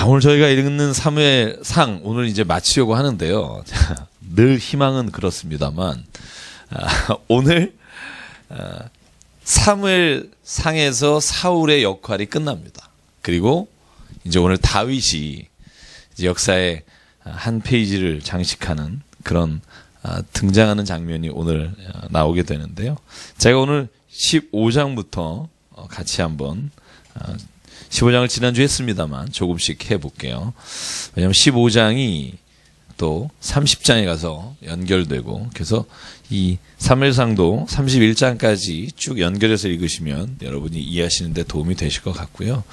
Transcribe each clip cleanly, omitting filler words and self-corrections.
자, 오늘 저희가 읽는 사무엘상 오늘 이제 마치려고 하는데요. 늘 희망은 그렇습니다만 오늘 사무엘상에서 사울의 역할이 끝납니다. 그리고 이제 오늘 다윗이 이제 역사의 한 페이지를 장식하는 그런 등장하는 장면이 오늘 나오게 되는데요. 제가 오늘 15장부터 같이 한번 15장을 지난주에 했습니다만 조금씩 해볼게요. 왜냐하면 15장이 또 30장에 가서 연결되고, 그래서 이 사무엘상도 31장까지 쭉 연결해서 읽으시면 여러분이 이해하시는 데 도움이 되실 것 같고요.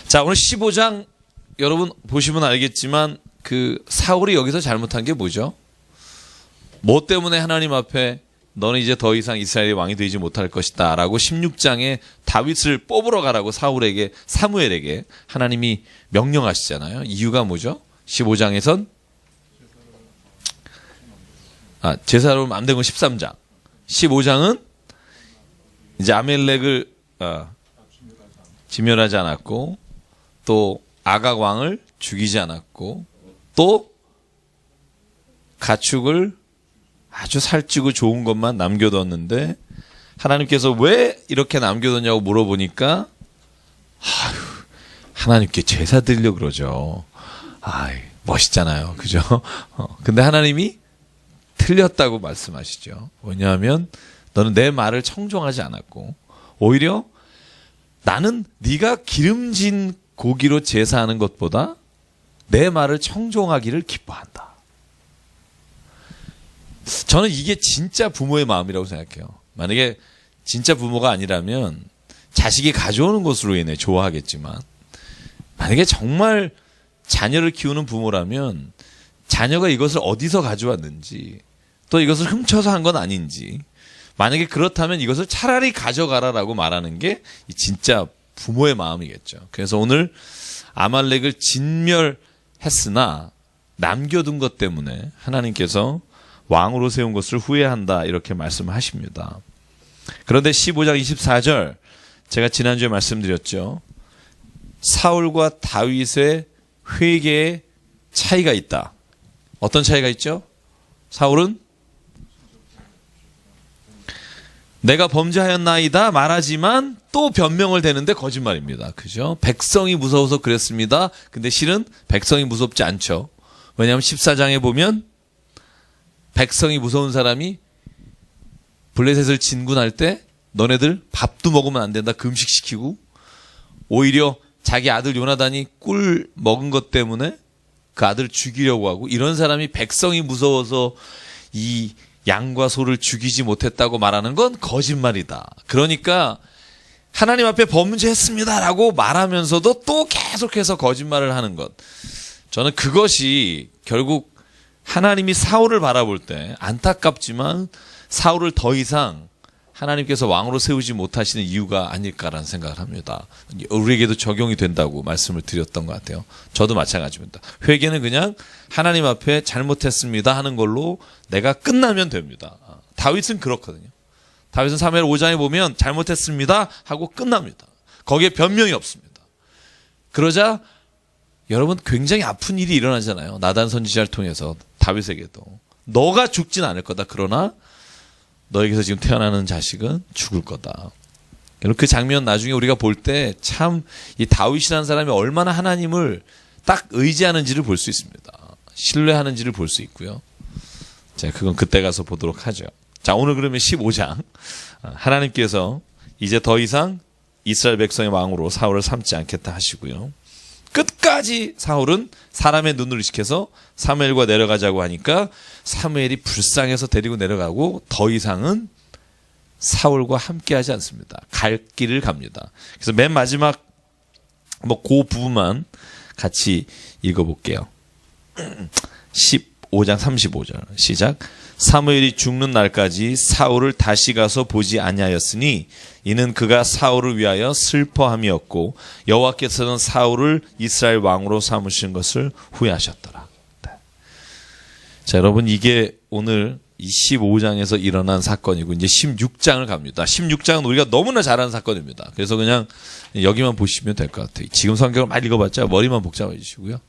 자, 오늘 15장 여러분 보시면 알겠지만 그 사울이 여기서 잘못한 게 뭐죠? 뭐 때문에 하나님 앞에 너는 이제 더 이상 이스라엘의 왕이 되지 못할 것이다 라고 16장에 다윗을 뽑으러 가라고 사무엘에게 하나님이 명령하시잖아요. 이유가 뭐죠? 15장에선 제사로 안 된 건 13장. 15장은 이제 아멜렉을 진멸하지 않았고, 또 아각 왕을 죽이지 않았고, 또 가축을 아주 살찌고 좋은 것만 남겨뒀는데, 하나님께서 왜 이렇게 남겨뒀냐고 물어보니까 하나님께 제사 드리려고 그러죠. 멋있잖아요. 그죠? 근데 하나님이 틀렸다고 말씀하시죠. 왜냐하면 너는 내 말을 청종하지 않았고, 오히려 나는 네가 기름진 고기로 제사하는 것보다 내 말을 청종하기를 기뻐한다. 저는 이게 진짜 부모의 마음이라고 생각해요. 만약에 진짜 부모가 아니라면 자식이 가져오는 것으로 인해 좋아하겠지만, 만약에 정말 자녀를 키우는 부모라면 자녀가 이것을 어디서 가져왔는지, 또 이것을 훔쳐서 한 건 아닌지, 만약에 그렇다면 이것을 차라리 가져가라라고 말하는 게 진짜 부모의 마음이겠죠. 그래서 오늘 아말렉을 진멸했으나 남겨둔 것 때문에 하나님께서 왕으로 세운 것을 후회한다 이렇게 말씀하십니다. 그런데 15장 24절 제가 지난주에 말씀드렸죠. 사울과 다윗의 회개에 차이가 있다. 어떤 차이가 있죠? 사울은 내가 범죄하였나이다 말하지만 또 변명을 대는데 거짓말입니다. 그죠? 백성이 무서워서 그랬습니다. 근데 실은 백성이 무섭지 않죠. 왜냐하면 14장에 보면 백성이 무서운 사람이 블레셋을 진군할 때 너네들 밥도 먹으면 안 된다 금식시키고, 오히려 자기 아들 요나단이 꿀 먹은 것 때문에 그 아들 죽이려고 하고, 이런 사람이 백성이 무서워서 이 양과 소를 죽이지 못했다고 말하는 건 거짓말이다. 그러니까 하나님 앞에 범죄했습니다라고 말하면서도 또 계속해서 거짓말을 하는 것. 저는 그것이 결국 하나님이 사울을 바라볼 때 안타깝지만 사울을 더 이상 하나님께서 왕으로 세우지 못하시는 이유가 아닐까라는 생각을 합니다. 우리에게도 적용이 된다고 말씀을 드렸던 것 같아요. 저도 마찬가지입니다. 회개는 그냥 하나님 앞에 잘못했습니다 하는 걸로 내가 끝나면 됩니다. 다윗은 그렇거든요. 다윗은 사무엘 5장에 보면 잘못했습니다 하고 끝납니다. 거기에 변명이 없습니다. 그러자 여러분 굉장히 아픈 일이 일어나잖아요. 나단 선지자를 통해서 다윗에게도 너가 죽진 않을 거다. 그러나 너에게서 지금 태어나는 자식은 죽을 거다. 여러분 그 장면 나중에 우리가 볼 때 참 이 다윗이라는 사람이 얼마나 하나님을 딱 의지하는지를 볼 수 있습니다. 신뢰하는지를 볼 수 있고요. 자, 그건 그때 가서 보도록 하죠. 자, 오늘 그러면 15장 하나님께서 이제 더 이상 이스라엘 백성의 왕으로 사울을 삼지 않겠다 하시고요. 끝까지 사울은 사람의 눈을 의식해서 사무엘과 내려가자고 하니까 사무엘이 불쌍해서 데리고 내려가고 더 이상은 사울과 함께하지 않습니다. 갈 길을 갑니다. 그래서 맨 마지막 그 부분만 같이 읽어볼게요. 15장 35절 시작. 사무엘이 죽는 날까지 사울을 다시 가서 보지 아니하였으니 이는 그가 사울을 위하여 슬퍼함이었고 여호와께서는 사울을 이스라엘 왕으로 삼으신 것을 후회하셨더라. 네. 자, 여러분 이게 오늘 이 15장에서 일어난 사건이고 이제 16장을 갑니다. 16장은 우리가 너무나 잘 아는 사건입니다. 그래서 그냥 여기만 보시면 될 것 같아요. 지금 성경을 많이 읽어봤자 머리만 복잡해 주시고요.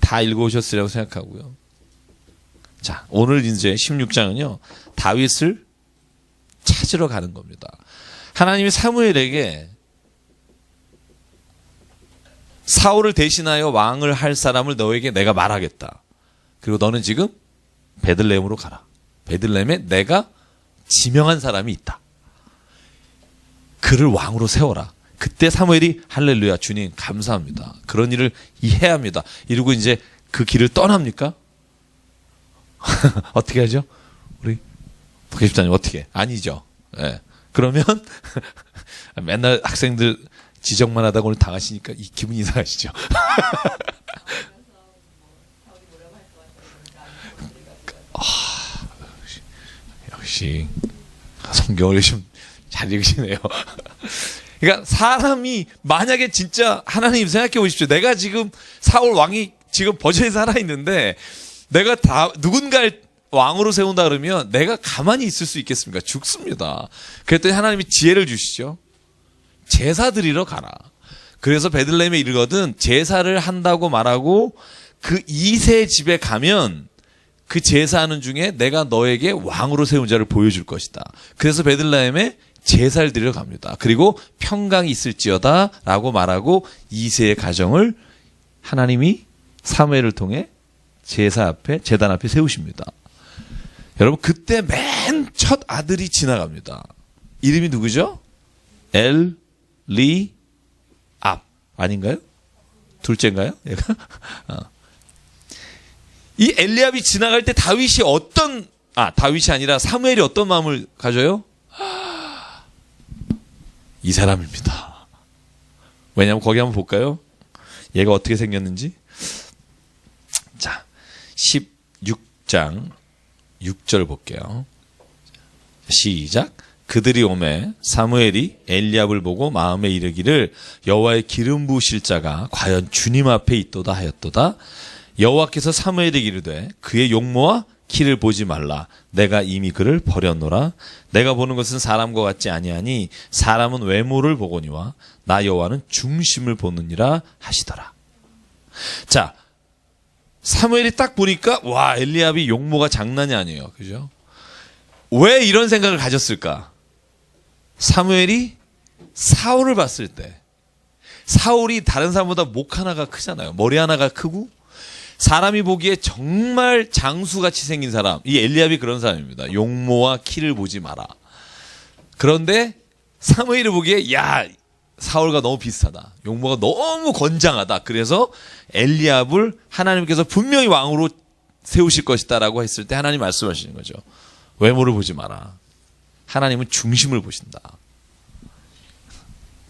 다 읽어오셨으리라고 생각하고요. 자, 오늘 이제 16장은요. 다윗을 찾으러 가는 겁니다. 하나님이 사무엘에게 사울을 대신하여 왕을 할 사람을 너에게 내가 말하겠다. 그리고 너는 지금 베들레헴으로 가라. 베들레헴에 내가 지명한 사람이 있다. 그를 왕으로 세워라. 그때 사무엘이 할렐루야 주님 감사합니다. 그런 일을 해야 합니다. 이러고 이제 그 길을 떠납니까? 어떻게 하죠? 우리 부계집사님 어떻게? 아니죠. 예. 그러면 맨날 학생들 지적만 하다가 오늘 당하시니까 이 기분 이상하시죠? 역시 성경을 좀 잘 읽으시네요. 그러니까 사람이 만약에 진짜 하나님 생각해 보십시오. 내가 지금 사울 왕이 지금 버전에 살아 있는데 내가 다 누군가를 왕으로 세운다 그러면 내가 가만히 있을 수 있겠습니까? 죽습니다. 그랬더니 하나님이 지혜를 주시죠. 제사 드리러 가라. 그래서 베들레헴에 이르거든 제사를 한다고 말하고 그 이세 집에 가면 그 제사하는 중에 내가 너에게 왕으로 세운 자를 보여줄 것이다. 그래서 베들레헴에 제사를 드리러 갑니다. 그리고 평강이 있을지어다 라고 말하고 이세의 가정을 하나님이 사무엘을 통해 제사 앞에 제단 앞에 세우십니다. 여러분 그때 맨 첫 아들이 지나갑니다. 이름이 누구죠? 엘리압 아닌가요? 둘째인가요? 얘가? 이 엘리압이 지나갈 때 다윗이 다윗이 아니라 사무엘이 어떤 마음을 가져요? 이 사람입니다. 왜냐하면 거기 한번 볼까요? 얘가 어떻게 생겼는지. 자, 16장 6절 볼게요. 시작. 그들이 오매 사무엘이 엘리압을 보고 마음에 이르기를 여호와의 기름 부으실 자가 과연 주님 앞에 있도다 하였도다. 여호와께서 사무엘에게 이르되 그의 용모와 키를 보지 말라. 내가 이미 그를 버렸노라. 내가 보는 것은 사람과 같지 아니하니 사람은 외모를 보거니와 나 여호와는 중심을 보느니라 하시더라. 자, 사무엘이 딱 보니까 와 엘리압이 용모가 장난이 아니에요. 그죠? 왜 이런 생각을 가졌을까? 사무엘이 사울을 봤을 때 사울이 다른 사람보다 목 하나가 크잖아요. 머리 하나가 크고 사람이 보기에 정말 장수같이 생긴 사람. 이 엘리압이 그런 사람입니다. 용모와 키를 보지 마라. 그런데 사무엘이 보기에 야 사울과 너무 비슷하다. 용모가 너무 건장하다. 그래서 엘리압을 하나님께서 분명히 왕으로 세우실 것이다 라고 했을 때 하나님 말씀하시는 거죠. 외모를 보지 마라. 하나님은 중심을 보신다.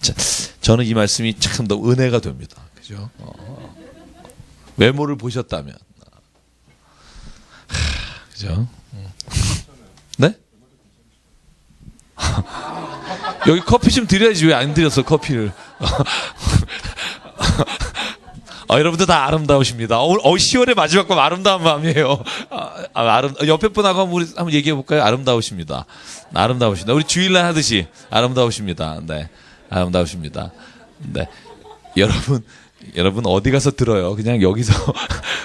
자, 저는 이 말씀이 참 더 은혜가 됩니다. 그죠? 외모를 보셨다면. 그죠? 네? 여기 커피 좀 드려야지 왜 안 드렸어 커피를. 여러분들 다 아름다우십니다. 오늘 10월의 마지막 밤 아름다운 밤이에요. 옆에 분하고 한번 얘기해 볼까요? 아름다우십니다. 아름다우십니다. 우리 주일날 하듯이 아름다우십니다. 네, 아름다우십니다. 네, 여러분 어디 가서 들어요? 그냥 여기서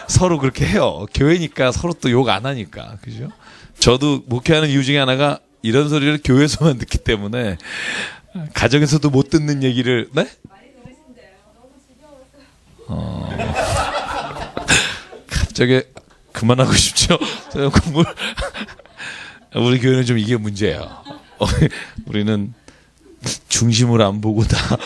서로 그렇게 해요. 교회니까 서로 또 욕 안 하니까. 그죠? 저도 목회하는 이유 중에 하나가 이런 소리를 교회에서만 듣기 때문에 가정에서도 못 듣는 얘기를 네? 갑자기 그만하고 싶죠? 공부 우리 교회는 좀 이게 문제예요. 우리는 중심을 안 보고 다.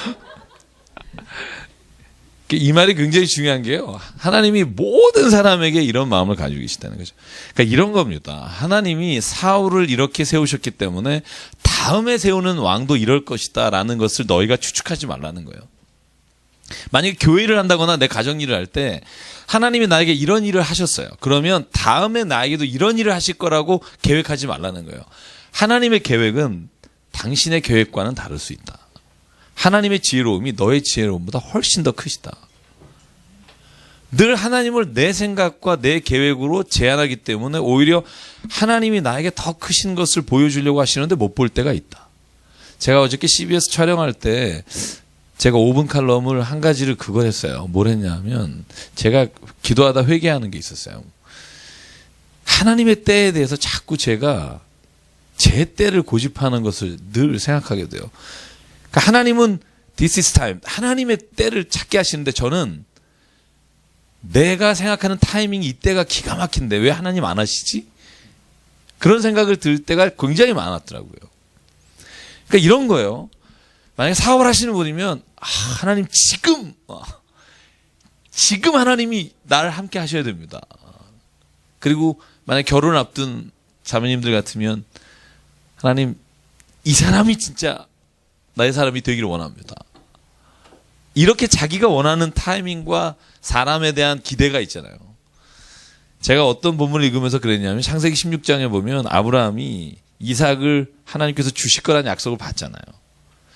이 말이 굉장히 중요한 게요. 하나님이 모든 사람에게 이런 마음을 가지고 계시다는 거죠. 그러니까 이런 겁니다. 하나님이 사울을 이렇게 세우셨기 때문에 다음에 세우는 왕도 이럴 것이다라는 것을 너희가 추측하지 말라는 거예요. 만약에 교회를 한다거나 내 가정 일을 할 때 하나님이 나에게 이런 일을 하셨어요. 그러면 다음에 나에게도 이런 일을 하실 거라고 계획하지 말라는 거예요. 하나님의 계획은 당신의 계획과는 다를 수 있다. 하나님의 지혜로움이 너의 지혜로움보다 훨씬 더 크시다. 늘 하나님을 내 생각과 내 계획으로 제한하기 때문에 오히려 하나님이 나에게 더 크신 것을 보여주려고 하시는데 못 볼 때가 있다. 제가 어저께 CBS 촬영할 때 제가 5분 칼럼을 한 가지를 그걸 했어요. 뭘 했냐면 제가 기도하다 회개하는 게 있었어요. 하나님의 때에 대해서 자꾸 제가 제 때를 고집하는 것을 늘 생각하게 돼요. 그러니까 하나님은 This is time. 하나님의 때를 찾게 하시는데 저는 내가 생각하는 타이밍이 이때가 기가 막힌데 왜 하나님 안 하시지? 그런 생각을 들 때가 굉장히 많았더라고요. 그러니까 이런 거예요. 만약에 사업을 하시는 분이면 하나님 지금 하나님이 나를 함께 하셔야 됩니다. 그리고 만약에 결혼을 앞둔 자매님들 같으면 하나님 이 사람이 진짜 나의 사람이 되기를 원합니다. 이렇게 자기가 원하는 타이밍과 사람에 대한 기대가 있잖아요. 제가 어떤 본문을 읽으면서 그랬냐면 창세기 16장에 보면 아브라함이 이삭을 하나님께서 주실 거라는 약속을 받잖아요.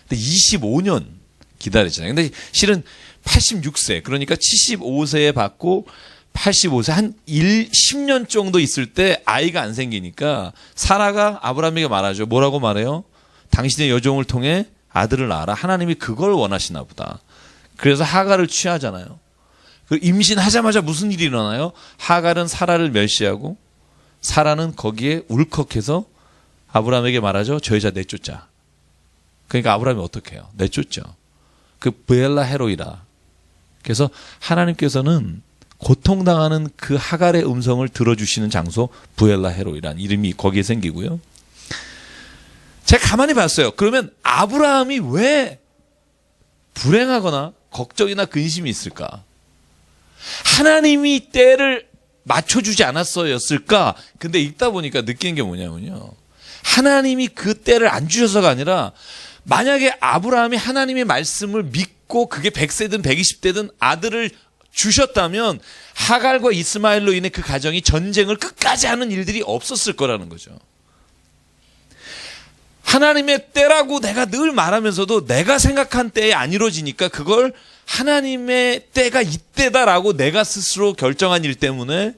근데 25년 기다렸잖아요. 근데 실은 86세, 그러니까 75세에 받고 85세, 한 10년 정도 있을 때 아이가 안 생기니까 사라가 아브라함에게 말하죠. 뭐라고 말해요? 당신의 여종을 통해 아들을 낳아라. 하나님이 그걸 원하시나 보다. 그래서 하갈을 취하잖아요. 임신하자마자 무슨 일이 일어나요? 하갈은 사라를 멸시하고 사라는 거기에 울컥해서 아브라함에게 말하죠. 저 여자 내쫓자. 그러니까 아브라함이 어떻게 해요? 내쫓죠. 그 브엘라 헤로이라. 그래서 하나님께서는 고통당하는 그 하갈의 음성을 들어주시는 장소 브엘라 헤로이라는 이름이 거기에 생기고요. 제가 가만히 봤어요. 그러면 아브라함이 왜 불행하거나 걱정이나 근심이 있을까? 하나님이 때를 맞춰주지 않았어였을까? 근데 읽다 보니까 느낀 게 뭐냐면요. 하나님이 그 때를 안 주셔서가 아니라 만약에 아브라함이 하나님의 말씀을 믿고 그게 100세든 120세든 아들을 주셨다면 하갈과 이스마엘로 인해 그 가정이 전쟁을 끝까지 하는 일들이 없었을 거라는 거죠. 하나님의 때라고 내가 늘 말하면서도 내가 생각한 때에 안 이루어지니까 그걸 하나님의 때가 이때다라고 내가 스스로 결정한 일 때문에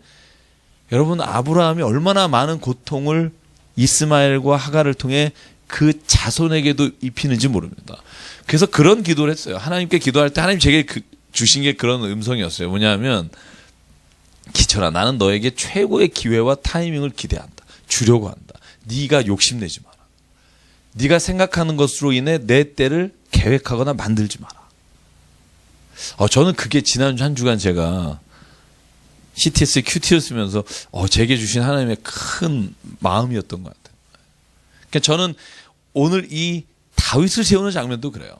여러분 아브라함이 얼마나 많은 고통을 이스마엘과 하갈을 통해 그 자손에게도 입히는지 모릅니다. 그래서 그런 기도를 했어요. 하나님께 기도할 때 하나님 제게 주신 게 그런 음성이었어요. 뭐냐면 기철아 나는 너에게 최고의 기회와 타이밍을 기대한다. 주려고 한다. 네가 욕심내지 마라. 네가 생각하는 것으로 인해 내 때를 계획하거나 만들지 마라. 저는 그게 지난 한 주간 제가 CTS, QT를 쓰면서 제게 주신 하나님의 큰 마음이었던 것 같아요. 그러니까 저는 오늘 이 다윗을 세우는 장면도 그래요.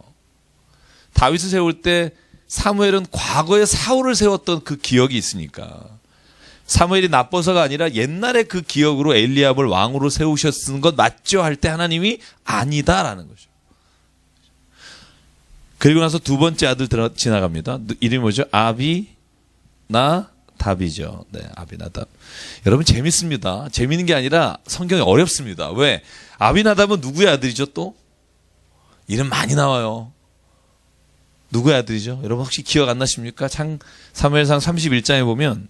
다윗을 세울 때 사무엘은 과거에 사울을 세웠던 그 기억이 있으니까 사무엘이 나빠서가 아니라 옛날에 그 기억으로 엘리압을 왕으로 세우셨는 것 맞죠? 할 때 하나님이 아니다라는 거죠. 그리고 나서 두 번째 아들 지나갑니다. 이름이 뭐죠? 아비나답이죠. 네, 아비나답. 여러분 재밌습니다. 재밌는 게 아니라 성경이 어렵습니다. 왜? 아비나답은 누구의 아들이죠 또? 이름 많이 나와요. 누구의 아들이죠? 여러분 혹시 기억 안 나십니까? 사무엘상 31장에 보면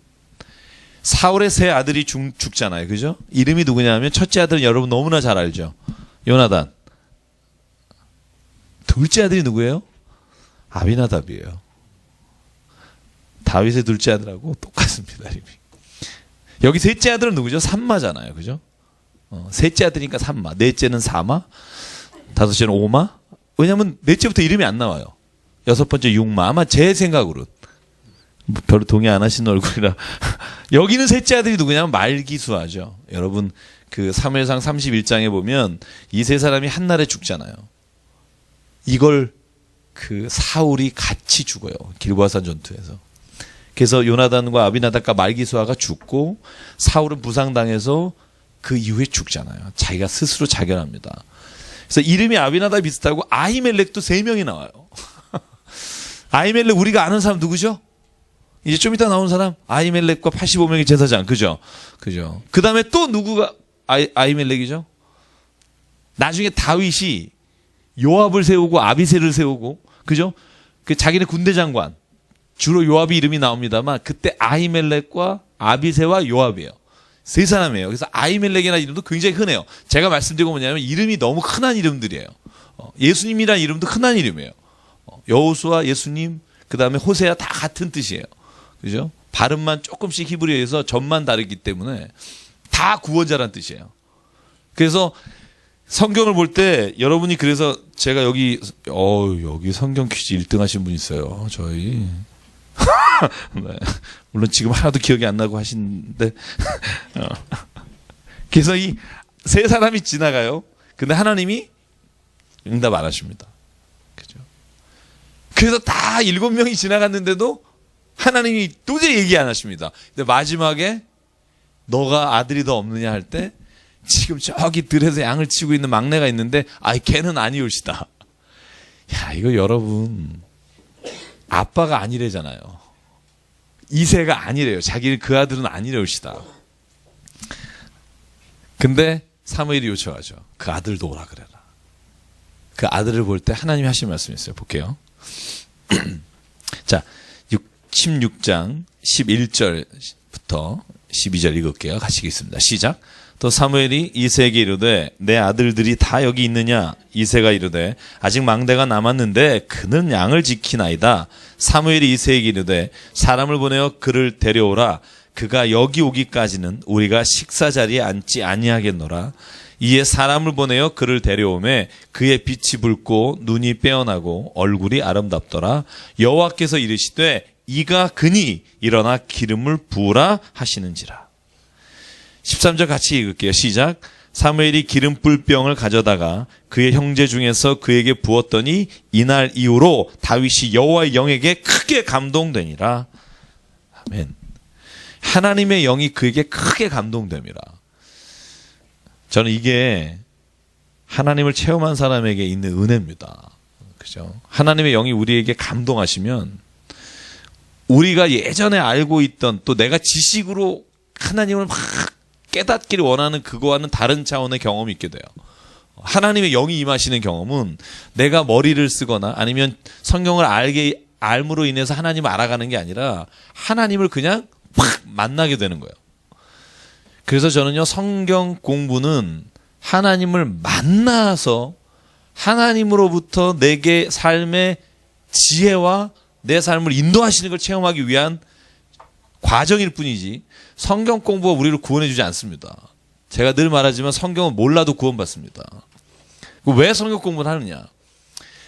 사울의 세 아들이 죽잖아요. 그죠? 이름이 누구냐 하면 첫째 아들은 여러분 너무나 잘 알죠. 요나단. 둘째 아들이 누구예요? 아비나답이에요. 다윗의 둘째 아들하고 똑같습니다. 이름이. 여기 셋째 아들은 누구죠? 삼마잖아요. 그죠? 셋째 아들이니까 삼마. 넷째는 사마. 다섯째는 오마. 왜냐하면 넷째부터 이름이 안 나와요. 여섯 번째 육마. 아마 제 생각으로는. 별로 동의 안 하시는 얼굴이라. 여기는 셋째 아들이 누구냐면 말기수아죠. 여러분 그 사무엘상 31장에 보면 이 세 사람이 한날에 죽잖아요. 이걸 그 사울이 같이 죽어요. 길보아산 전투에서. 그래서 요나단과 아비나답과 말기수아가 죽고 사울은 부상당해서 그 이후에 죽잖아요. 자기가 스스로 자결합니다. 그래서 이름이 아비나답 비슷하고 아히멜렉도 3명이 나와요. 아히멜렉 우리가 아는 사람 누구죠? 이제 좀 이따 나오는 사람 아히멜렉과 85명의 제사장. 그죠? 그죠? 그 다음에 또 누구가 아히멜렉이죠? 나중에 다윗이 요압을 세우고 아비새를 세우고 그죠? 그 자기네 군대 장관 주로 요압이 이름이 나옵니다만 그때 아히멜렉과 아비새와 요압이에요. 세 사람이에요. 그래서 아히멜렉이라는 이름도 굉장히 흔해요. 제가 말씀드리고 뭐냐면 이름이 너무 흔한 이름들이에요. 예수님이라는 이름도 흔한 이름이에요. 여호수아, 예수님, 그 다음에 호세아 다 같은 뜻이에요. 그죠? 발음만 조금씩 히브리어에서 점만 다르기 때문에 다 구원자란 뜻이에요. 그래서 성경을 볼 때 여러분이 그래서 제가 여기 성경 퀴즈 1등 하신 분 있어요. 저희. 네. 물론 지금 하나도 기억이 안 나고 하시는데. 그래서 이 세 사람이 지나가요. 근데 하나님이 응답 안 하십니다. 그죠? 그래서 다 7명이 지나갔는데도 하나님이 도저히 얘기 안 하십니다. 근데 마지막에 너가 아들이 더 없느냐 할 때 지금 저기 들에서 양을 치고 있는 막내가 있는데 걔는 아니올시다. 야, 이거 여러분 아빠가 아니래잖아요. 이세가 아니래요. 자기 그 아들은 아니래올시다. 근데 사무엘이 요청하죠. 그 아들도 오라 그래라. 그 아들을 볼 때 하나님이 하신 말씀이 있어요. 볼게요. 자, 16장 11절부터 12절 읽을게요. 같이 읽겠습니다. 시작. 또 사무엘이 이새에게 이르되 내 아들들이 다 여기 있느냐? 이새가 이르되 아직 망대가 남았는데 그는 양을 지키나이다. 사무엘이 이새에게 이르되 사람을 보내어 그를 데려오라. 그가 여기 오기까지는 우리가 식사 자리에 앉지 아니하겠노라. 이에 사람을 보내어 그를 데려오매 그의 빛이 붉고 눈이 빼어나고 얼굴이 아름답더라. 여호와께서 이르시되 이가 그니 일어나 기름을 부으라 하시는지라. 13절 같이 읽을게요. 시작. 사무엘이 기름 뿔병을 가져다가 그의 형제 중에서 그에게 부었더니 이날 이후로 다윗이 여호와의 영에게 크게 감동되니라. 아멘. 하나님의 영이 그에게 크게 감동됩니다. 저는 이게 하나님을 체험한 사람에게 있는 은혜입니다. 그죠? 하나님의 영이 우리에게 감동하시면 우리가 예전에 알고 있던 또 내가 지식으로 하나님을 막 깨닫기를 원하는 그거와는 다른 차원의 경험이 있게 돼요. 하나님의 영이 임하시는 경험은 내가 머리를 쓰거나 아니면 성경을 알므로 인해서 하나님을 알아가는 게 아니라 하나님을 그냥 팍 만나게 되는 거예요. 그래서 저는요, 성경 공부는 하나님을 만나서 하나님으로부터 내게 삶의 지혜와 내 삶을 인도하시는 걸 체험하기 위한 과정일 뿐이지 성경 공부가 우리를 구원해 주지 않습니다. 제가 늘 말하지만 성경은 몰라도 구원받습니다. 왜 성경 공부를 하느냐?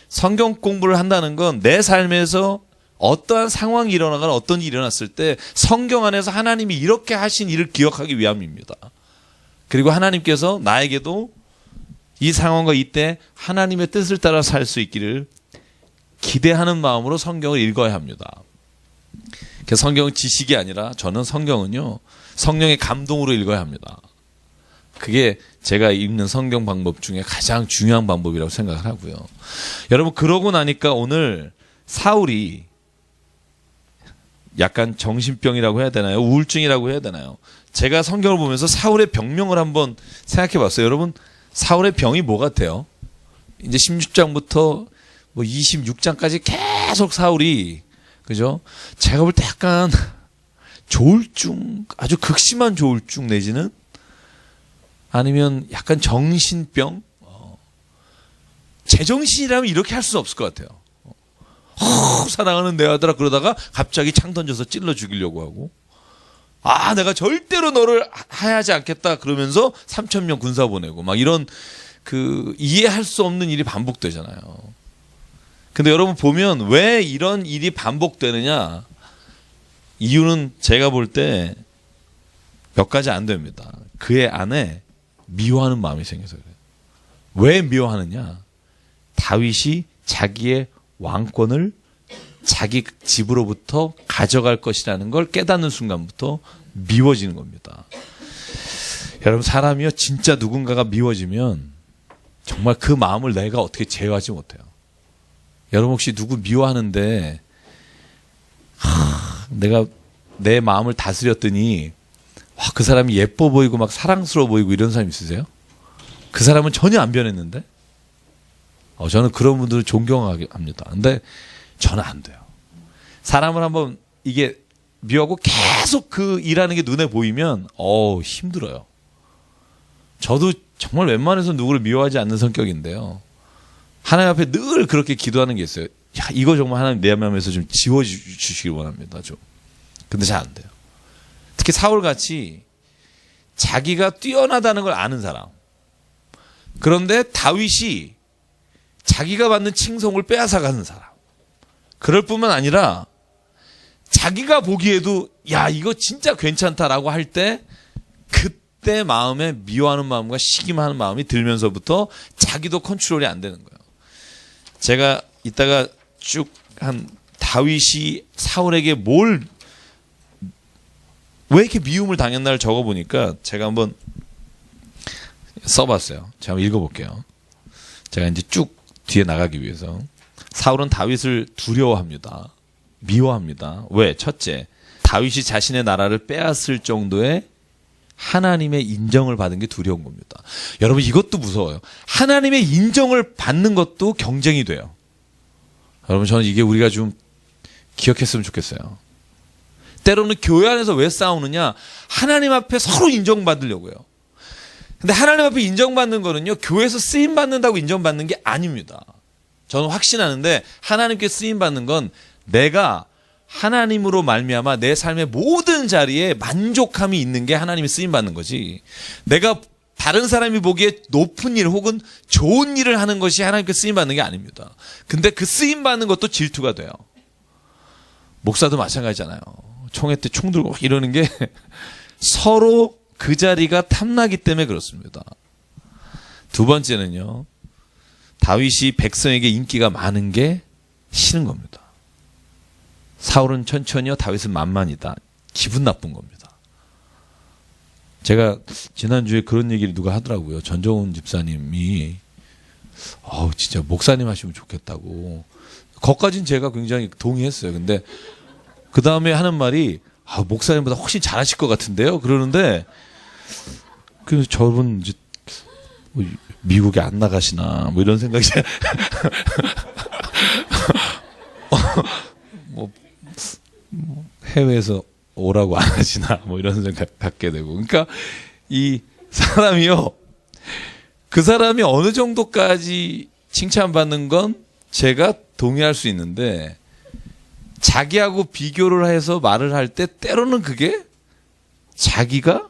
성경 공부를 한다는 건 내 삶에서 어떠한 상황이 일어나거나 어떤 일이 일어났을 때 성경 안에서 하나님이 이렇게 하신 일을 기억하기 위함입니다. 그리고 하나님께서 나에게도 이 상황과 이때 하나님의 뜻을 따라 살 수 있기를 기대하는 마음으로 성경을 읽어야 합니다. 그래서 성경은 지식이 아니라 저는 성경은요, 성령의 감동으로 읽어야 합니다. 그게 제가 읽는 성경 방법 중에 가장 중요한 방법이라고 생각을 하고요. 여러분, 그러고 나니까 오늘 사울이 약간 정신병이라고 해야 되나요? 우울증이라고 해야 되나요? 제가 성경을 보면서 사울의 병명을 한번 생각해 봤어요. 여러분, 사울의 병이 뭐 같아요? 이제 16장부터 뭐 26장까지 계속 사울이, 그죠? 제가 볼 때 약간 조울증, 아주 극심한 조울증 내지는 아니면 약간 정신병? 제정신이라면 이렇게 할 수 없을 것 같아요. 사랑하는 내 아들아 그러다가 갑자기 창 던져서 찔러 죽이려고 하고, 내가 절대로 너를 하야하지 않겠다 그러면서 3,000명 군사 보내고 막 이런 이해할 수 없는 일이 반복되잖아요. 근데 여러분 보면 왜 이런 일이 반복되느냐? 이유는 제가 볼 때 몇 가지 안 됩니다. 그의 안에 미워하는 마음이 생겨서 그래요. 왜 미워하느냐? 다윗이 자기의 왕권을 자기 집으로부터 가져갈 것이라는 걸 깨닫는 순간부터 미워지는 겁니다. 여러분, 사람이요, 진짜 누군가가 미워지면 정말 그 마음을 내가 어떻게 제어하지 못해요. 여러분 혹시 누구 미워하는데 내가 내 마음을 다스렸더니 그 사람이 예뻐 보이고 막 사랑스러워 보이고 이런 사람 있으세요? 그 사람은 전혀 안 변했는데? 저는 그런 분들을 존경합니다. 근데 저는 안 돼요. 사람을 한번 이게 미워하고 계속 그 일하는 게 눈에 보이면 힘들어요. 저도 정말 웬만해서 누구를 미워하지 않는 성격인데요. 하나님 앞에 늘 그렇게 기도하는 게 있어요. 야, 이거 정말 하나님 내 마음에서 좀 지워주시길 원합니다. 좀. 근데 잘 안 돼요. 특히 사울같이 자기가 뛰어나다는 걸 아는 사람. 그런데 다윗이 자기가 받는 칭송을 빼앗아가는 사람. 그럴 뿐만 아니라 자기가 보기에도 야 이거 진짜 괜찮다라고 할 때 그때 마음에 미워하는 마음과 시기하는 마음이 들면서부터 자기도 컨트롤이 안 되는 거예요. 제가 이따가 쭉 한 다윗이 사울에게 왜 이렇게 미움을 당했나를 적어보니까 제가 한번 써봤어요. 제가 한번 읽어볼게요. 제가 이제 쭉 뒤에 나가기 위해서. 사울은 다윗을 두려워합니다. 미워합니다. 왜? 첫째, 다윗이 자신의 나라를 빼앗을 정도의 하나님의 인정을 받은 게 두려운 겁니다. 여러분 이것도 무서워요. 하나님의 인정을 받는 것도 경쟁이 돼요. 여러분 저는 이게 우리가 좀 기억했으면 좋겠어요. 때로는 교회 안에서 왜 싸우느냐? 하나님 앞에 서로 인정받으려고요. 근데 하나님 앞에 인정받는 거는요, 교회에서 쓰임받는다고 인정받는 게 아닙니다. 저는 확신하는데 하나님께 쓰임받는 건 내가 하나님으로 말미암아 내 삶의 모든 자리에 만족함이 있는 게 하나님이 쓰임받는 거지. 내가 다른 사람이 보기에 높은 일 혹은 좋은 일을 하는 것이 하나님께 쓰임받는 게 아닙니다. 근데 그 쓰임받는 것도 질투가 돼요. 목사도 마찬가지잖아요. 총회 때 총 들고 이러는 게 서로 그 자리가 탐나기 때문에 그렇습니다. 두 번째는요. 다윗이 백성에게 인기가 많은 게 싫은 겁니다. 사울은 천천히요. 다윗은 만만이다. 기분 나쁜 겁니다. 제가 지난주에 그런 얘기를 누가 하더라고요. 전정훈 집사님이 진짜 목사님 하시면 좋겠다고. 거기까지는 제가 굉장히 동의했어요. 근데 그 다음에 하는 말이 목사님보다 훨씬 잘하실 것 같은데요. 그러는데 그래서 저분 이제 미국에 안 나가시나 뭐 이런 생각이 해외에서 오라고 안 하시나 뭐 이런 생각 갖게 되고. 그러니까 이 사람이요, 그 사람이 어느 정도까지 칭찬받는 건 제가 동의할 수 있는데 자기하고 비교를 해서 말을 할 때 때로는 그게 자기가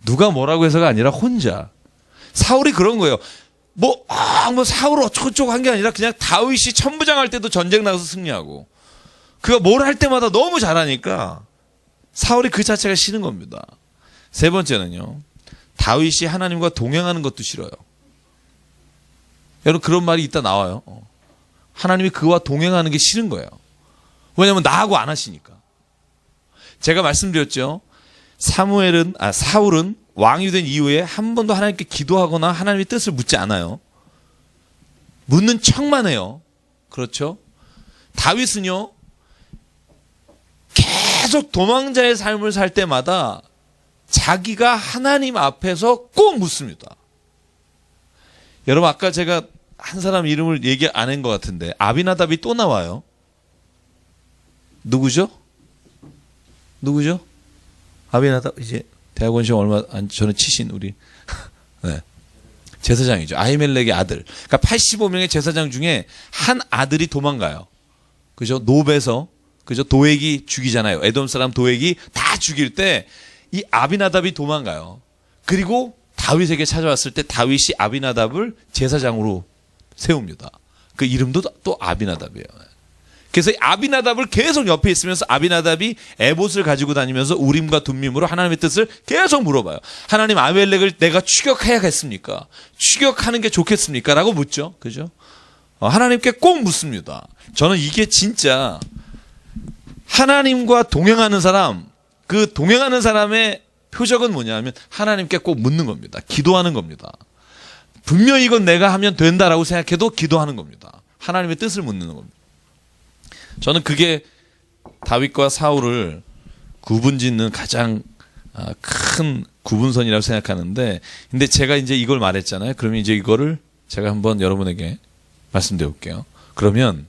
누가 뭐라고 해서가 아니라 혼자. 사울이 그런 거예요. 사울 어쩌고저쩌고 한 게 아니라 그냥 다윗이 천부장 할 때도 전쟁 나가서 승리하고 그가 뭘 할 때마다 너무 잘하니까 사울이 그 자체가 싫은 겁니다. 세 번째는요. 다윗이 하나님과 동행하는 것도 싫어요. 여러분 그런 말이 이따 나와요. 하나님이 그와 동행하는 게 싫은 거예요. 왜냐하면 나하고 안 하시니까. 제가 말씀드렸죠. 사울은 왕이 된 이후에 한 번도 하나님께 기도하거나 하나님의 뜻을 묻지 않아요. 묻는 척만 해요. 그렇죠? 다윗은요. 계속 도망자의 삶을 살 때마다 자기가 하나님 앞에서 꼭 묻습니다. 여러분 아까 제가 한 사람 이름을 얘기 안 한 것 같은데 아비나답이 또 나와요. 누구죠? 아비나답 이제 대학원 시험 얼마 전에 치신 우리 네. 제사장이죠. 아히멜렉의 아들. 그러니까 85명의 제사장 중에 한 아들이 도망가요. 그죠? 노베서 그죠? 도액이 죽이잖아요. 에돔 사람 도액이 다 죽일 때 이 아비나답이 도망가요. 그리고 다윗에게 찾아왔을 때 다윗이 아비나답을 제사장으로 세웁니다. 그 이름도 또 아비나답이에요. 그래서 아비나답을 계속 옆에 있으면서 아비나답이 에봇을 가지고 다니면서 우림과 둠밈으로 하나님의 뜻을 계속 물어봐요. 하나님 아비멜렉을 내가 추격해야겠습니까? 추격하는 게 좋겠습니까? 라고 묻죠. 그죠? 하나님께 꼭 묻습니다. 저는 이게 진짜 하나님과 동행하는 사람, 그 동행하는 사람의 표적은 뭐냐면 하나님께 꼭 묻는 겁니다. 기도하는 겁니다. 분명히 이건 내가 하면 된다라고 생각해도 기도하는 겁니다. 하나님의 뜻을 묻는 겁니다. 저는 그게 다윗과 사울을 구분짓는 가장 큰 구분선이라고 생각하는데, 근데 제가 이제 이걸 말했잖아요. 그러면 이제 이거를 제가 한번 여러분에게 말씀드려 볼게요. 그러면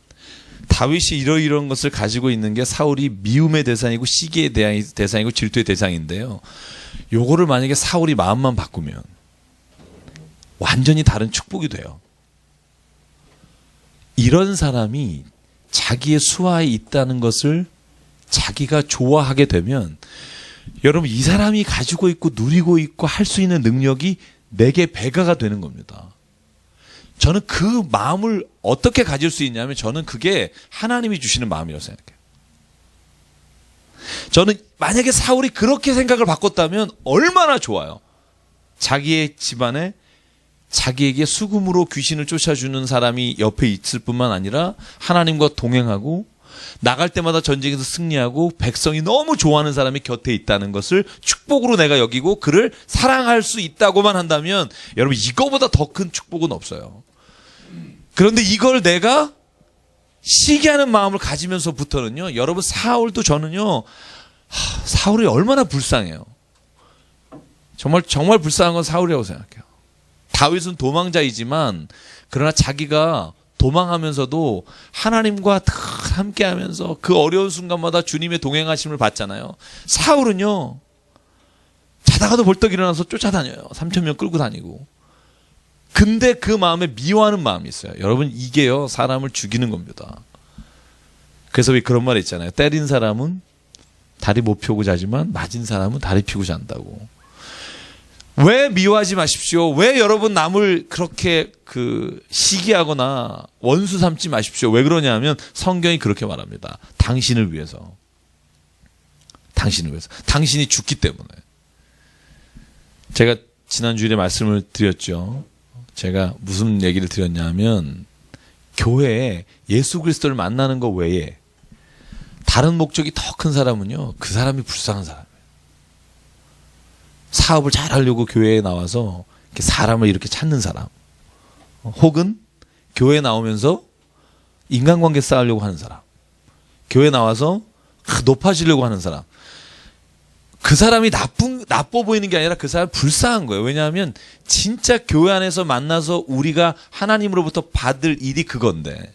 다윗이 이러이러한 것을 가지고 있는 게 사울이 미움의 대상이고 시기의 대상이고 질투의 대상인데요. 요거를 만약에 사울이 마음만 바꾸면 완전히 다른 축복이 돼요. 이런 사람이 자기의 수하에 있다는 것을 자기가 좋아하게 되면 여러분 이 사람이 가지고 있고 누리고 있고 할 수 있는 능력이 내게 배가가 되는 겁니다. 저는 그 마음을 어떻게 가질 수 있냐면 저는 그게 하나님이 주시는 마음이라고 생각해요. 저는 만약에 사울이 그렇게 생각을 바꿨다면 얼마나 좋아요. 자기의 집안에 자기에게 수금으로 귀신을 쫓아주는 사람이 옆에 있을 뿐만 아니라 하나님과 동행하고 나갈 때마다 전쟁에서 승리하고 백성이 너무 좋아하는 사람이 곁에 있다는 것을 축복으로 내가 여기고 그를 사랑할 수 있다고만 한다면 여러분 이거보다 더 큰 축복은 없어요. 그런데 이걸 내가 시기하는 마음을 가지면서부터는요, 여러분 사울도 저는요, 사울이 얼마나 불쌍해요. 정말 불쌍한 건 사울이라고 생각해요. 다윗은 도망자이지만 그러나 자기가 도망하면서도 하나님과 함께하면서 그 어려운 순간마다 주님의 동행하심을 받잖아요. 사울은요, 자다가도 벌떡 일어나서 쫓아다녀요. 3,000명 끌고 다니고. 근데 그 마음에 미워하는 마음이 있어요. 여러분 이게요 사람을 죽이는 겁니다. 그래서 왜 그런 말 있잖아요. 때린 사람은 다리 못 펴고 자지만 맞은 사람은 다리 펴고 잔다고. 왜 미워하지 마십시오. 왜 여러분 남을 그렇게 시기하거나 원수 삼지 마십시오. 왜 그러냐면 성경이 그렇게 말합니다. 당신을 위해서. 당신을 위해서. 당신이 죽기 때문에. 제가 지난주일에 말씀을 드렸죠. 제가 무슨 얘기를 드렸냐면 교회에 예수 그리스도를 만나는 것 외에 다른 목적이 더 큰 사람은요. 그 사람이 불쌍한 사람이에요. 사업을 잘 하려고 교회에 나와서 이렇게 사람을 이렇게 찾는 사람. 혹은 교회에 나오면서 인간관계 쌓으려고 하는 사람. 교회에 나와서 높아지려고 하는 사람. 그 사람이 나빠 보이는 게 아니라 그 사람이 불쌍한 거예요. 왜냐하면 진짜 교회 안에서 만나서 우리가 하나님으로부터 받을 일이 그건데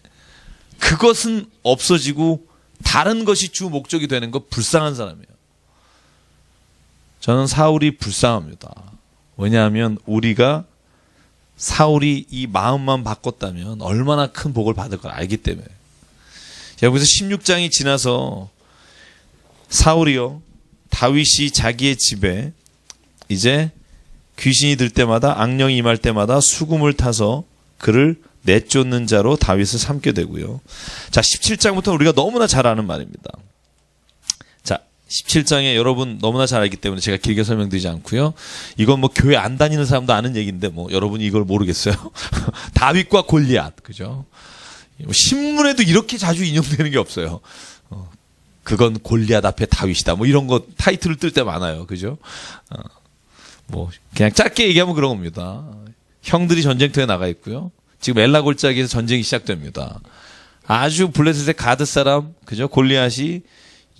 그것은 없어지고 다른 것이 주 목적이 되는 거 불쌍한 사람이에요. 저는 사울이 불쌍합니다. 왜냐하면 우리가 사울이 이 마음만 바꿨다면 얼마나 큰 복을 받을 걸 알기 때문에. 여기서 16장이 지나서 사울이요. 다윗이 자기의 집에 이제 귀신이 들 때마다 악령이 임할 때마다 수금을 타서 그를 내쫓는 자로 다윗을 삼게 되고요. 자, 17장부터 우리가 너무나 잘 아는 말입니다. 자, 17장에 여러분 너무나 잘 알기 때문에 제가 길게 설명드리지 않고요. 이건 뭐 교회 안 다니는 사람도 아는 얘기인데 뭐 여러분이 이걸 모르겠어요. 다윗과 골리앗, 그죠? 신문에도 이렇게 자주 인용되는 게 없어요. 그건 골리앗 앞에 다윗이다. 뭐 이런 거 타이틀을 뜰 때 많아요. 그죠? 뭐 그냥 짧게 얘기하면 그런 겁니다. 형들이 전쟁터에 나가 있고요. 지금 엘라 골짜기에서 전쟁이 시작됩니다. 아주 블레셋의 가드 사람, 그죠? 골리앗이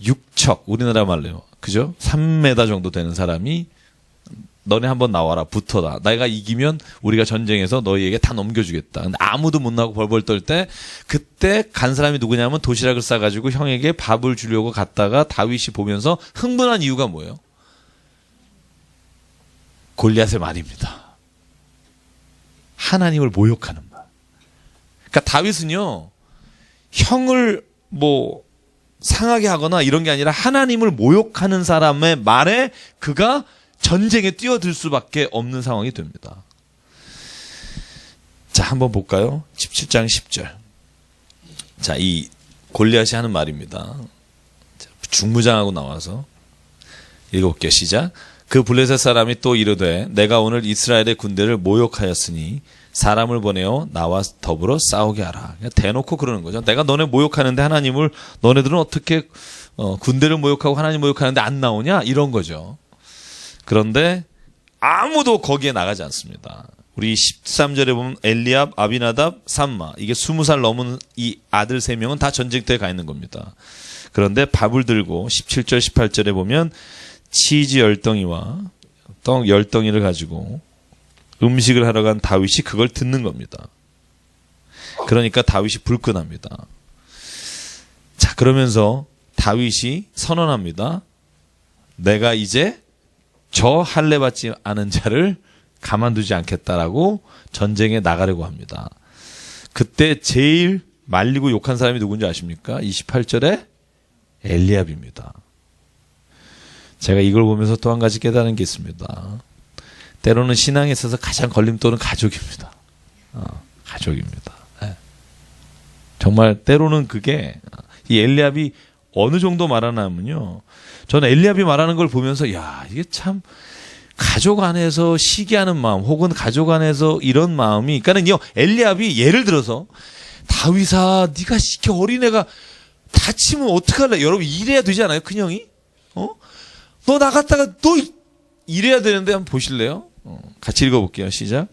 6척, 우리나라 말로요. 그죠? 3m 정도 되는 사람이 너네 한번 나와라, 붙어라. 내가 이기면 우리가 전쟁에서 너희에게 다 넘겨주겠다. 근데 아무도 못 나오고 벌벌 떨 때 그때 간 사람이 누구냐면 도시락을 싸가지고 형에게 밥을 주려고 갔다가 다윗이 보면서 흥분한 이유가 뭐예요? 골리앗의 말입니다. 하나님을 모욕하는 말. 그러니까 다윗은요, 형을 뭐 상하게 하거나 이런 게 아니라 하나님을 모욕하는 사람의 말에 그가 전쟁에 뛰어들 수밖에 없는 상황이 됩니다. 자, 한번 볼까요? 17장 10절. 자, 이 골리앗이 하는 말입니다. 자, 중무장하고 나와서 읽어볼게요. 시작. 그 블레셋 사람이 또 이르되 내가 오늘 이스라엘의 군대를 모욕하였으니 사람을 보내어 나와 더불어 싸우게 하라. 그냥 대놓고 그러는 거죠. 내가 너네 모욕하는데 하나님을, 너네들은 어떻게 군대를 모욕하고 하나님 모욕하는데 안 나오냐? 이런 거죠. 그런데 아무도 거기에 나가지 않습니다. 우리 13절에 보면 엘리압, 아비나답, 삼마, 이게 20살 넘은 이 아들 3명은 다 전쟁터에 가 있는 겁니다. 그런데 밥을 들고 17절, 18절에 보면 치즈 10덩이와 떡 10덩이를 가지고 음식을 하러 간 다윗이 그걸 듣는 겁니다. 그러니까 다윗이 불끈합니다. 자, 그러면서 다윗이 선언합니다. 내가 이제 저 할례 받지 않은 자를 가만두지 않겠다라고 전쟁에 나가려고 합니다. 그때 제일 말리고 욕한 사람이 누군지 아십니까? 28절에 엘리압입니다. 제가 이걸 보면서 또 한 가지 깨달은 게 있습니다. 때로는 신앙에 있어서 가장 걸림돌은 가족입니다. 가족입니다. 네. 정말 때로는 그게 이 엘리압이 어느 정도 말하냐면요. 저는 엘리압이 말하는 걸 보면서 야, 이게 참 가족 안에서 시기하는 마음 혹은 가족 안에서 이런 마음이 그러니까는요. 엘리압이 예를 들어서 다윗아 네가 시켜 어린애가 다치면 어떡할래? 여러분 이래야 되지 않아요? 큰형이? 너 나갔다가 너 이래야 되는데 한번 보실래요? 같이 읽어볼게요. 시작.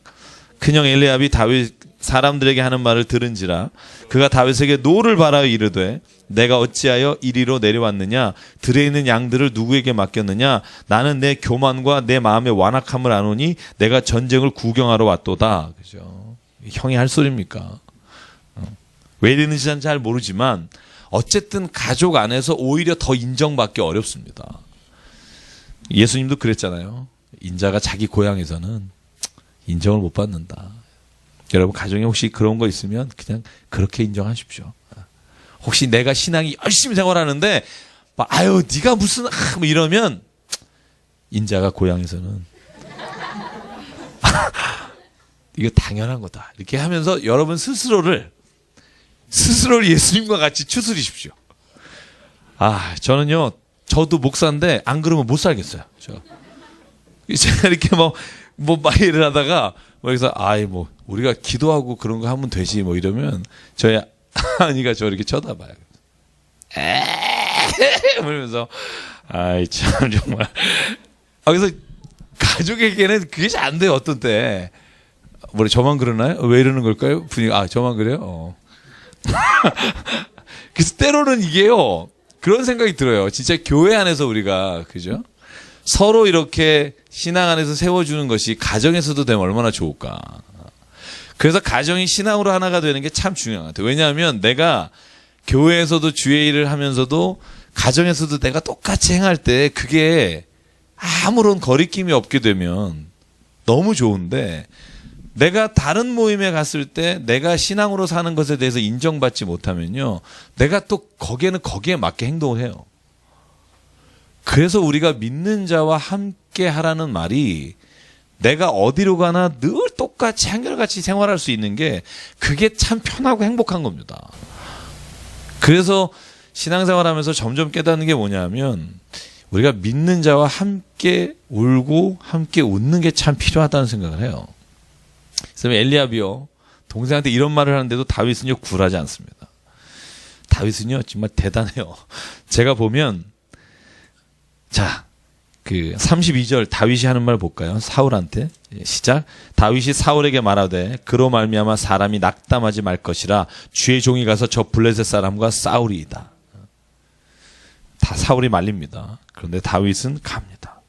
큰형 엘리압이 다윗 사람들에게 하는 말을 들은지라 그가 다윗에게 노를 바라여 이르되 내가 어찌하여 이리로 내려왔느냐 들에 있는 양들을 누구에게 맡겼느냐 나는 내 교만과 내 마음의 완악함을 아노니 내가 전쟁을 구경하러 왔도다. 그죠? 형이 할 소리입니까? 왜 이러는지는 잘 모르지만 어쨌든 가족 안에서 오히려 더 인정받기 어렵습니다. 예수님도 그랬잖아요. 인자가 자기 고향에서는 인정을 못 받는다. 여러분 가정에 혹시 그런 거 있으면 그냥 그렇게 인정하십시오. 혹시 내가 신앙이 열심히 생활하는데 아유 네가 무슨 뭐 이러면 인자가 고향에서는 이거 당연한 거다. 이렇게 하면서 여러분 스스로를 예수님과 같이 추스리십시오. 저는요. 저도 목사인데 안 그러면 못 살겠어요. 제가 이렇게 막 일을 하다가 여기서 우리가 기도하고 그런 거 하면 되지 뭐 이러면 저희 아니가 저 이렇게 쳐다봐요. 그러면서 참 정말 그래서 가족에게는 그게 잘 안 돼요. 어떤 때 저만 그러나요? 왜 이러는 걸까요? 분위기 저만 그래요? 그래서 때로는 이게요. 그런 생각이 들어요. 진짜 교회 안에서 우리가 그죠? 서로 이렇게 신앙 안에서 세워주는 것이 가정에서도 되면 얼마나 좋을까. 그래서 가정이 신앙으로 하나가 되는 게 참 중요한 것 같아요. 왜냐하면 내가 교회에서도 주의 일을 하면서도 가정에서도 내가 똑같이 행할 때 그게 아무런 거리낌이 없게 되면 너무 좋은데 내가 다른 모임에 갔을 때 내가 신앙으로 사는 것에 대해서 인정받지 못하면요. 내가 또 거기에 맞게 행동을 해요. 그래서 우리가 믿는 자와 함께 하라는 말이 내가 어디로 가나 늘 똑같이 한결같이 생활할 수 있는 게 그게 참 편하고 행복한 겁니다. 그래서 신앙생활하면서 점점 깨닫는 게 뭐냐면 우리가 믿는 자와 함께 울고 함께 웃는 게 참 필요하다는 생각을 해요. 그래서 엘리압이요. 동생한테 이런 말을 하는데도 다윗은요 굴하지 않습니다. 다윗은요 정말 대단해요. 제가 보면 그 32절 다윗이 하는 말 볼까요? 사울한테 시작. 다윗이 사울에게 말하되 그로 말미암아 사람이 낙담하지 말 것이라 주의 종이 가서 저 블레셋 사람과 싸우리이다. 다 사울이 말립니다. 그런데 다윗은 갑니다.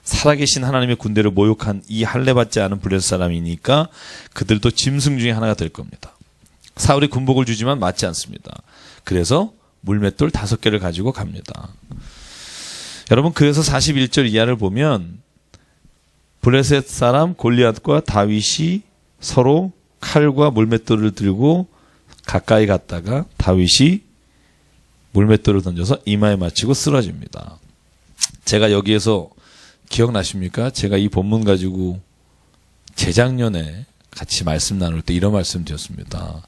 살아계신 하나님의 군대를 모욕한 이 할례받지 않은 블레셋 사람이니까 그들도 짐승 중에 하나가 될 겁니다. 사울이 군복을 주지만 맞지 않습니다. 그래서 물맷돌 5개를 가지고 갑니다. 여러분 그래서 41절 이하를 보면 블레셋 사람 골리앗과 다윗이 서로 칼과 물맷돌을 들고 가까이 갔다가 다윗이 물맷돌을 던져서 이마에 맞히고 쓰러집니다. 제가 여기에서 기억나십니까? 제가 이 본문 가지고 재작년에 같이 말씀 나눌 때 이런 말씀 드렸습니다.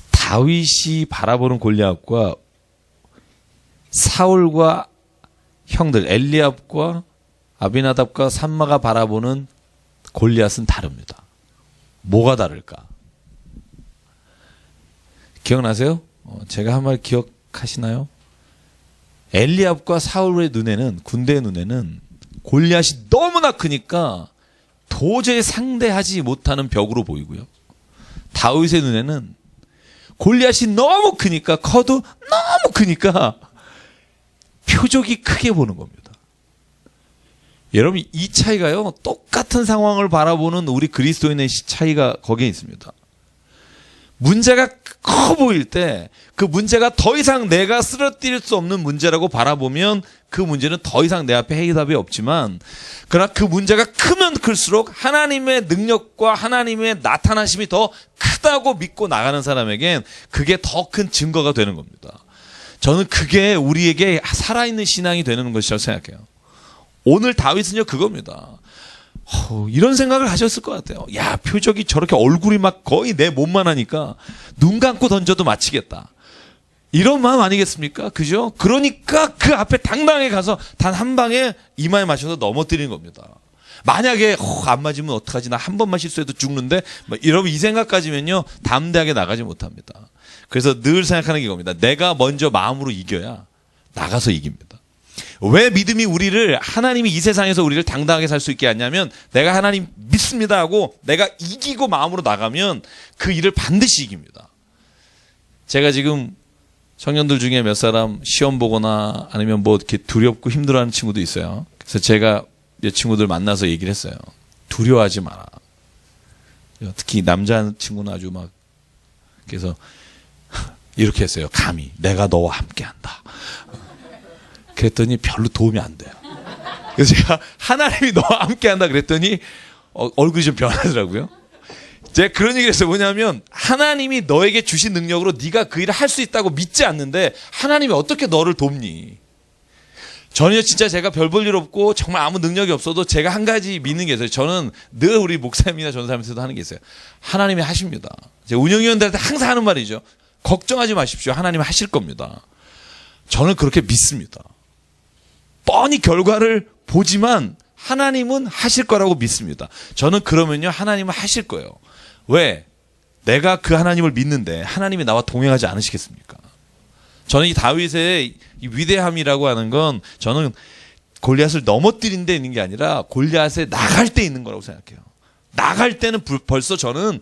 다윗이 바라보는 골리앗과 사울과 형들 엘리압과 아비나답과 삼마가 바라보는 골리앗은 다릅니다. 뭐가 다를까? 기억나세요? 제가 한 말 기억하시나요? 엘리압과 사울의 눈에는 군대의 눈에는 골리앗이 너무나 크니까 도저히 상대하지 못하는 벽으로 보이고요. 다윗의 눈에는 골리앗이 너무 크니까 커도 너무 크니까 표적이 크게 보는 겁니다. 여러분 이 차이가요. 똑같은 상황을 바라보는 우리 그리스도인의 차이가 거기에 있습니다. 문제가 커 보일 때 그 문제가 더 이상 내가 쓰러뜨릴 수 없는 문제라고 바라보면 그 문제는 더 이상 내 앞에 해답이 없지만, 그러나 그 문제가 크면 클수록 하나님의 능력과 하나님의 나타나심이 더 크다고 믿고 나가는 사람에겐 그게 더 큰 증거가 되는 겁니다. 저는 그게 우리에게 살아있는 신앙이 되는 것이라고 생각해요. 오늘 다윗은요 그겁니다. 이런 생각을 하셨을 것 같아요. 야, 표적이 저렇게 얼굴이 막 거의 내 몸만 하니까 눈 감고 던져도 맞히겠다. 이런 마음 아니겠습니까? 그죠? 그러니까 그 앞에 당당하게 가서 단 한 방에 이마에 맞춰서 넘어뜨리는 겁니다. 만약에 안 맞으면 어떡하지? 나 한 번만 실수해도 죽는데? 여러분 이 생각까지면요 담대하게 나가지 못합니다. 그래서 늘 생각하는 게 이겁니다. 내가 먼저 마음으로 이겨야 나가서 이깁니다. 왜 믿음이 우리를, 하나님이 이 세상에서 우리를 당당하게 살 수 있게 하냐면, 내가 하나님 믿습니다 하고 내가 이기고 마음으로 나가면 그 일을 반드시 이깁니다. 제가 지금 청년들 중에 몇 사람 시험 보거나 아니면 뭐 이렇게 두렵고 힘들어하는 친구도 있어요. 그래서 제가 이 친구들 만나서 얘기를 했어요. 두려워하지 마라. 특히 남자 친구는 아주 막 그래서 이렇게 했어요. 감히 내가 너와 함께한다. 그랬더니 별로 도움이 안 돼요. 그래서 제가 하나님이 너와 함께한다 그랬더니 얼굴이 좀 변하더라고요. 제가 그런 얘기를 했어요. 뭐냐면 하나님이 너에게 주신 능력으로 네가 그 일을 할 수 있다고 믿지 않는데 하나님이 어떻게 너를 돕니? 전혀 진짜 제가 별 볼 일 없고 정말 아무 능력이 없어도 제가 한 가지 믿는 게 있어요. 저는 늘 우리 목사님이나 전사님한테도 하는 게 있어요. 하나님이 하십니다. 제가 운영위원들한테 항상 하는 말이죠. 걱정하지 마십시오. 하나님이 하실 겁니다. 저는 그렇게 믿습니다. 뻔히 결과를 보지만 하나님은 하실 거라고 믿습니다. 저는 그러면요 하나님은 하실 거예요. 왜? 내가 그 하나님을 믿는데 하나님이 나와 동행하지 않으시겠습니까? 저는 이 다윗의 이 위대함이라고 하는 건 저는 골리앗을 넘어뜨린 데 있는 게 아니라 골리앗에 나갈 때 있는 거라고 생각해요. 나갈 때는 벌써 저는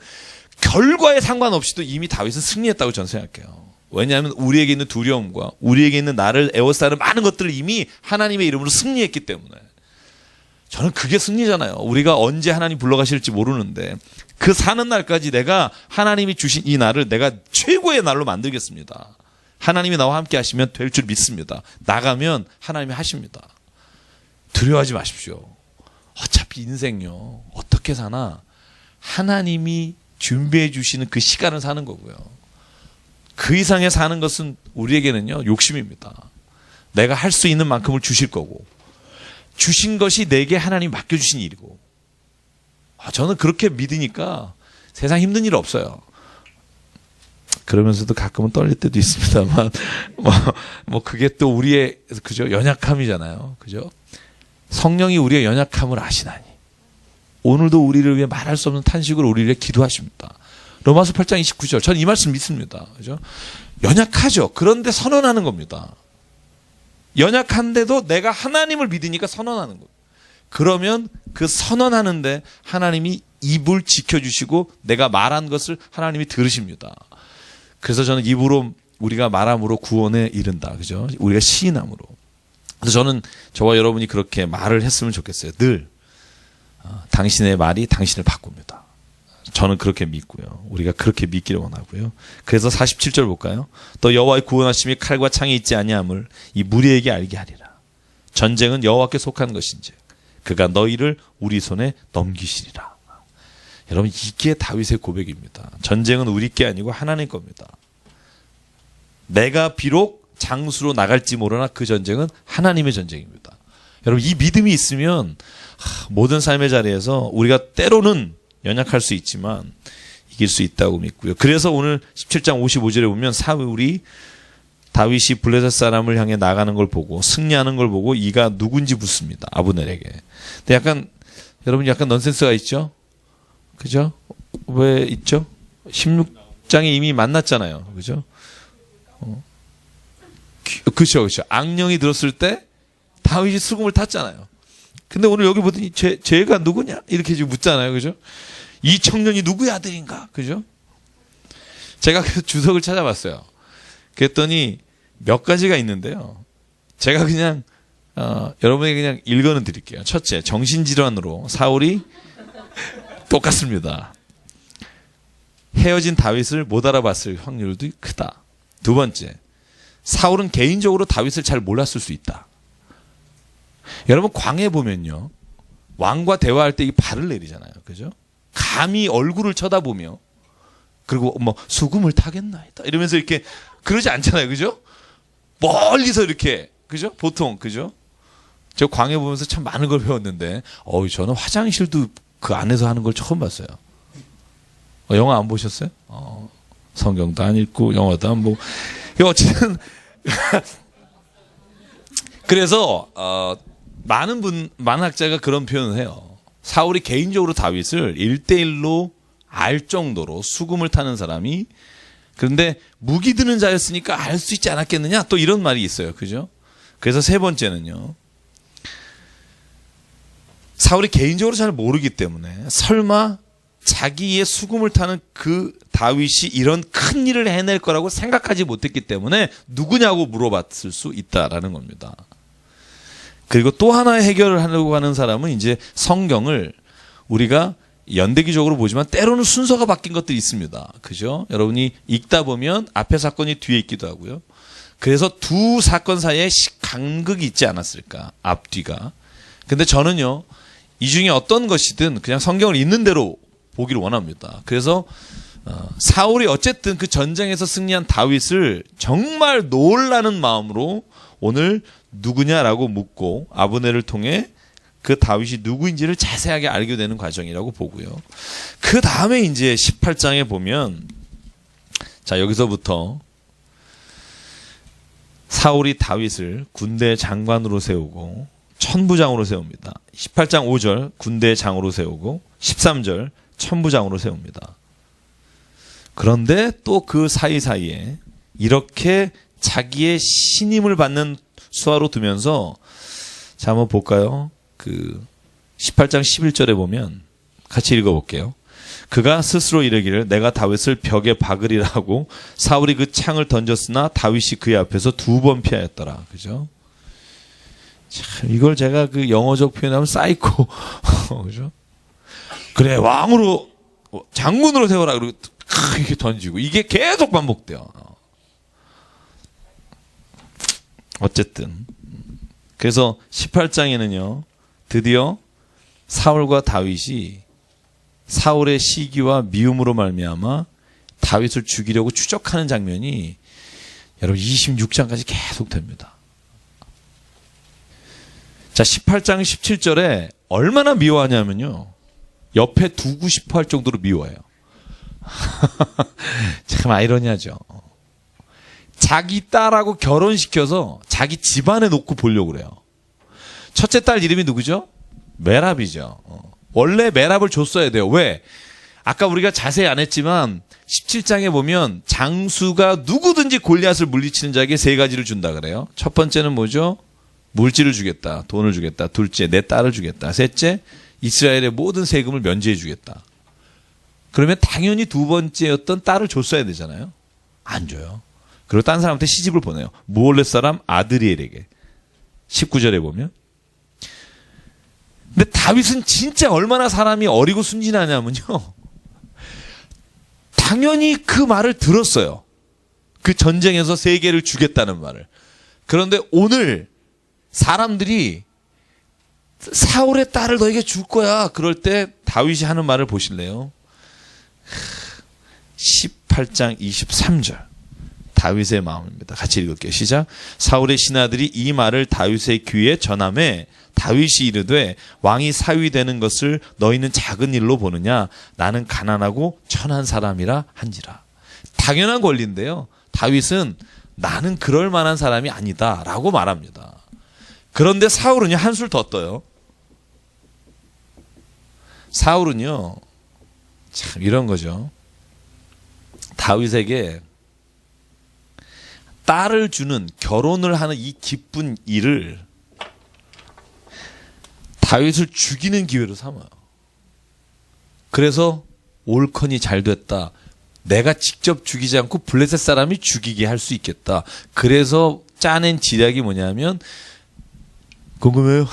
결과에 상관없이도 이미 다윗은 승리했다고 저는 생각해요. 왜냐하면 우리에게 있는 두려움과 우리에게 있는 나를 에워싸는 많은 것들을 이미 하나님의 이름으로 승리했기 때문에 저는 그게 승리잖아요. 우리가 언제 하나님 불러가실지 모르는데 그 사는 날까지 내가 하나님이 주신 이 날을 내가 최고의 날로 만들겠습니다. 하나님이 나와 함께 하시면 될 줄 믿습니다. 나가면 하나님이 하십니다. 두려워하지 마십시오. 어차피 인생요 어떻게 사나 하나님이 준비해 주시는 그 시간을 사는 거고요. 그 이상의 사는 것은 우리에게는요 욕심입니다. 내가 할 수 있는 만큼을 주실 거고 주신 것이 내게 하나님 맡겨주신 일이고 저는 그렇게 믿으니까 세상 힘든 일 없어요. 그러면서도 가끔은 떨릴 때도 있습니다만 뭐 그게 또 우리의 그죠 연약함이잖아요. 그죠? 성령이 우리의 연약함을 아시나니 오늘도 우리를 위해 말할 수 없는 탄식으로 우리를 위해 기도하십니다. 로마서 8장 29절. 저는 이 말씀 믿습니다. 그죠? 연약하죠. 그런데 선언하는 겁니다. 연약한데도 내가 하나님을 믿으니까 선언하는 거예요. 그러면 그 선언하는데 하나님이 입을 지켜주시고 내가 말한 것을 하나님이 들으십니다. 그래서 저는 입으로 우리가 말함으로 구원에 이른다. 그죠? 우리가 시인함으로. 그래서 저는 저와 여러분이 그렇게 말을 했으면 좋겠어요. 늘 당신의 말이 당신을 바꿉니다. 저는 그렇게 믿고요. 우리가 그렇게 믿기를 원하고요. 그래서 47절 볼까요? 또 여호와의 구원하심이 칼과 창이 있지 아니함을 이 무리에게 알게 하리라. 전쟁은 여호와께 속한 것인지 그가 너희를 우리 손에 넘기시리라. 여러분 이게 다윗의 고백입니다. 전쟁은 우리 게 아니고 하나님 겁니다. 내가 비록 장수로 나갈지 모르나 그 전쟁은 하나님의 전쟁입니다. 여러분 이 믿음이 있으면 모든 삶의 자리에서 우리가 때로는 연약할 수 있지만 이길 수 있다고 믿고요. 그래서 오늘 17장 55절에 보면 사울이 다윗이 블레셋 사람을 향해 나가는 걸 보고 승리하는 걸 보고 이가 누군지 묻습니다. 아브넬에게. 근데 약간 여러분 약간 넌센스가 있죠? 그죠? 왜 있죠? 16장에 이미 만났잖아요. 그죠? 그렇죠. 악령이 들었을 때 다윗이 수금을 탔잖아요. 근데 오늘 여기 보더니 쟤가 누구냐? 이렇게 지금 묻잖아요. 그죠? 이 청년이 누구의 아들인가? 그죠? 제가 그 주석을 찾아봤어요. 그랬더니 몇 가지가 있는데요. 제가 그냥 여러분에게 그냥 일거는 드릴게요. 첫째, 정신질환으로 사울이 똑같습니다. 헤어진 다윗을 못 알아봤을 확률도 크다. 두 번째, 사울은 개인적으로 다윗을 잘 몰랐을 수 있다. 여러분 광해 보면요, 왕과 대화할 때 이 발을 내리잖아요, 그죠? 감히 얼굴을 쳐다보며, 그리고 뭐 수금을 타겠나이다 이러면서 이렇게 그러지 않잖아요, 그죠? 멀리서 이렇게, 그죠? 보통, 그죠? 저 광해 보면서 참 많은 걸 배웠는데, 저는 화장실도 그 안에서 하는 걸 처음 봤어요. 영화 안 보셨어요? 성경도 안 읽고 영화도 안 보고. 어쨌든 그래서 많은 학자가 그런 표현을 해요. 사울이 개인적으로 다윗을 1대1로 알 정도로 수금을 타는 사람이, 그런데 무기 드는 자였으니까 알 수 있지 않았겠느냐, 또 이런 말이 있어요, 그죠? 그래서 세 번째는요, 사울이 개인적으로 잘 모르기 때문에 설마 자기의 수금을 타는 그 다윗이 이런 큰 일을 해낼 거라고 생각하지 못했기 때문에 누구냐고 물어봤을 수 있다라는 겁니다. 그리고 또 하나의 해결을 하려고 하는 사람은 이제 성경을 우리가 연대기적으로 보지만 때로는 순서가 바뀐 것들이 있습니다. 그죠? 여러분이 읽다 보면 앞에 사건이 뒤에 있기도 하고요. 그래서 두 사건 사이에 간극이 있지 않았을까, 앞뒤가. 근데 저는요, 이 중에 어떤 것이든 그냥 성경을 있는 대로 보기를 원합니다. 그래서 사울이 어쨌든 그 전쟁에서 승리한 다윗을 정말 놀라는 마음으로 오늘 누구냐라고 묻고 아브넬을 통해 그 다윗이 누구인지를 자세하게 알게 되는 과정이라고 보고요. 그 다음에 이제 18장에 보면, 자, 여기서부터 사울이 다윗을 군대 장관으로 세우고 천부장으로 세웁니다. 18장 5절 군대 장으로 세우고 13절 천부장으로 세웁니다. 그런데 또 그 사이사이에 이렇게 자기의 신임을 받는 수하로 두면서, 자, 한번 볼까요? 그 18장 11절에 보면 같이 읽어볼게요. 그가 스스로 이르기를 내가 다윗을 벽에 박으리라 하고 사울이 그 창을 던졌으나 다윗이 그의 앞에서 2번 피하였더라. 그죠? 참, 이걸 제가 그 영어적 표현하면 사이코. 그죠? 그래, 왕으로, 장군으로 세워라. 그리고 이렇게 던지고. 이게 계속 반복돼요. 어쨌든. 그래서 18장에는요, 드디어 사울과 다윗이 사울의 시기와 미움으로 말미암아 다윗을 죽이려고 추적하는 장면이 여러분 26장까지 계속 됩니다. 자, 18장 17절에 얼마나 미워하냐면요, 옆에 두고 싶어 할 정도로 미워해요. 참 아이러니하죠. 자기 딸하고 결혼시켜서 자기 집안에 놓고 보려고 그래요. 첫째 딸 이름이 누구죠? 메랍이죠. 원래 메랍을 줬어야 돼요. 왜? 아까 우리가 자세히 안 했지만 17장에 보면 장수가 누구든지 골리앗을 물리치는 자에게 3가지를 준다 그래요. 첫 번째는 뭐죠? 물질을 주겠다. 돈을 주겠다. 둘째, 내 딸을 주겠다. 셋째, 이스라엘의 모든 세금을 면제해 주겠다. 그러면 당연히 두 번째였던 딸을 줬어야 되잖아요. 안 줘요. 그리고 딴 사람한테 시집을 보내요. 무올렛 사람 아드리엘에게. 19절에 보면. 근데 다윗은 진짜 얼마나 사람이 어리고 순진하냐면요, 당연히 그 말을 들었어요. 그 전쟁에서 3개를 주겠다는 말을. 그런데 오늘 사람들이 사울의 딸을 너에게 줄 거야, 그럴 때 다윗이 하는 말을 보실래요? 18장 23절 다윗의 마음입니다. 같이 읽을게요. 시작. 사울의 신하들이 이 말을 다윗의 귀에 전하매 다윗이 이르되 왕이 사위되는 것을 너희는 작은 일로 보느냐? 나는 가난하고 천한 사람이라 한지라. 당연한 권리인데요, 다윗은 나는 그럴 만한 사람이 아니다 라고 말합니다. 그런데 사울은요, 한술 더 떠요. 사울은요, 참 이런 거죠. 다윗에게 딸을 주는, 결혼을 하는 이 기쁜 일을 다윗을 죽이는 기회로 삼아요. 그래서 올컨이 잘 됐다. 내가 직접 죽이지 않고 블레셋 사람이 죽이게 할 수 있겠다. 그래서 짜낸 지략이 뭐냐면 궁금해요?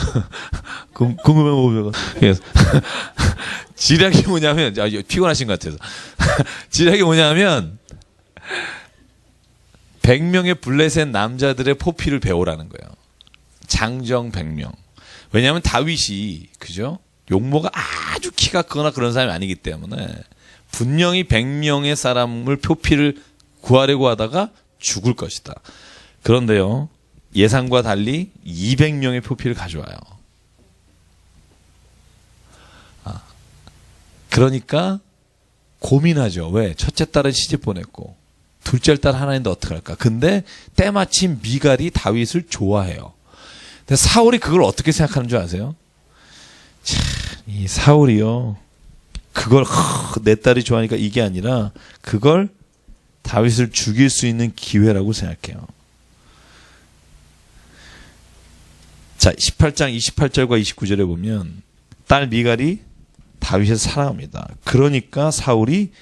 궁금해 보면. 지략이 뭐냐면, 피곤하신 것 같아서. 지략이 뭐냐면, 100명의 블레셋 남자들의 포피를 배우라는 거예요. 장정 100명. 왜냐하면 다윗이, 그죠? 용모가 아주 키가 크거나 그런 사람이 아니기 때문에, 분명히 100명의 사람을 포피를 구하려고 하다가 죽을 것이다. 그런데요, 예상과 달리 200명의 포피를 가져와요. 그러니까 고민하죠. 왜? 첫째 딸은 시집 보냈고 둘째 딸 하나 있는데 어떡할까? 근데 때마침 미갈이 다윗을 좋아해요. 근데 사울이 그걸 어떻게 생각하는 줄 아세요? 참, 이 사울이요. 그걸 내 딸이 좋아하니까 이게 아니라 그걸 다윗을 죽일 수 있는 기회라고 생각해요. 자, 18장 28절과 29절에 보면 딸 미갈이 다윗을 사랑합니다. 그러니까 사울이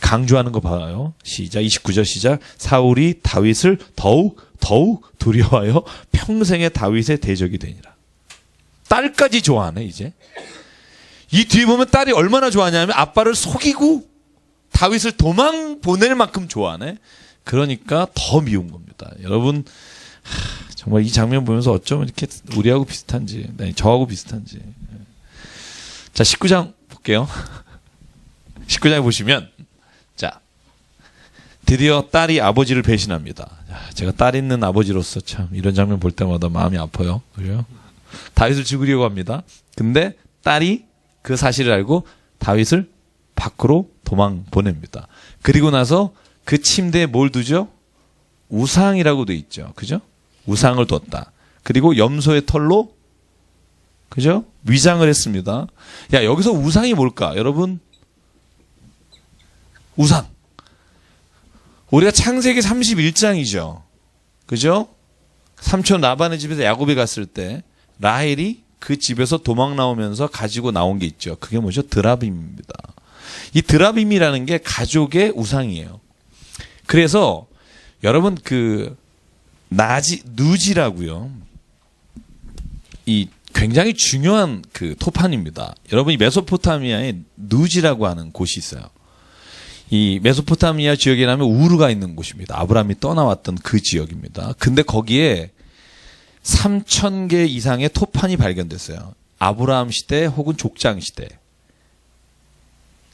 강조하는 거 봐요. 시작. 29절 시작. 사울이 다윗을 더욱 두려워하여 평생의 다윗의 대적이 되니라. 딸까지 좋아하네 이제. 이 뒤에 보면 딸이 얼마나 좋아하냐면 아빠를 속이고 다윗을 도망 보낼 만큼 좋아하네. 그러니까 더 미운 겁니다. 여러분 정말 이 장면 보면서 어쩌면 이렇게 우리하고 비슷한지, 저하고 비슷한지. 자, 19장 볼게요. 19장에 보시면, 자, 드디어 딸이 아버지를 배신합니다. 제가 딸 있는 아버지로서 참 이런 장면 볼 때마다 마음이 아파요. 그래요? 다윗을 죽이려고 합니다. 근데 딸이 그 사실을 알고 다윗을 밖으로 도망 보냅니다. 그리고 나서 그 침대에 뭘 두죠? 우상이라고 돼 있죠. 그죠? 우상을 뒀다. 그리고 염소의 털로, 그죠? 위장을 했습니다. 야, 여기서 우상이 뭘까? 여러분, 우상. 우리가 창세기 31장이죠. 그죠? 삼촌 라반의 집에서 야곱이 갔을 때 라헬이 그 집에서 도망 나오면서 가지고 나온 게 있죠. 그게 뭐죠? 드라빔입니다. 이 드라빔이라는 게 가족의 우상이에요. 그래서 여러분 누지라고요. 이 굉장히 중요한 그 토판입니다. 여러분 이 메소포타미아에 누지라고 하는 곳이 있어요. 이 메소포타미아 지역에 가면 우르가 있는 곳입니다. 아브라함이 떠나왔던 그 지역입니다. 근데 거기에 3,000개 이상의 토판이 발견됐어요. 아브라함 시대 혹은 족장 시대.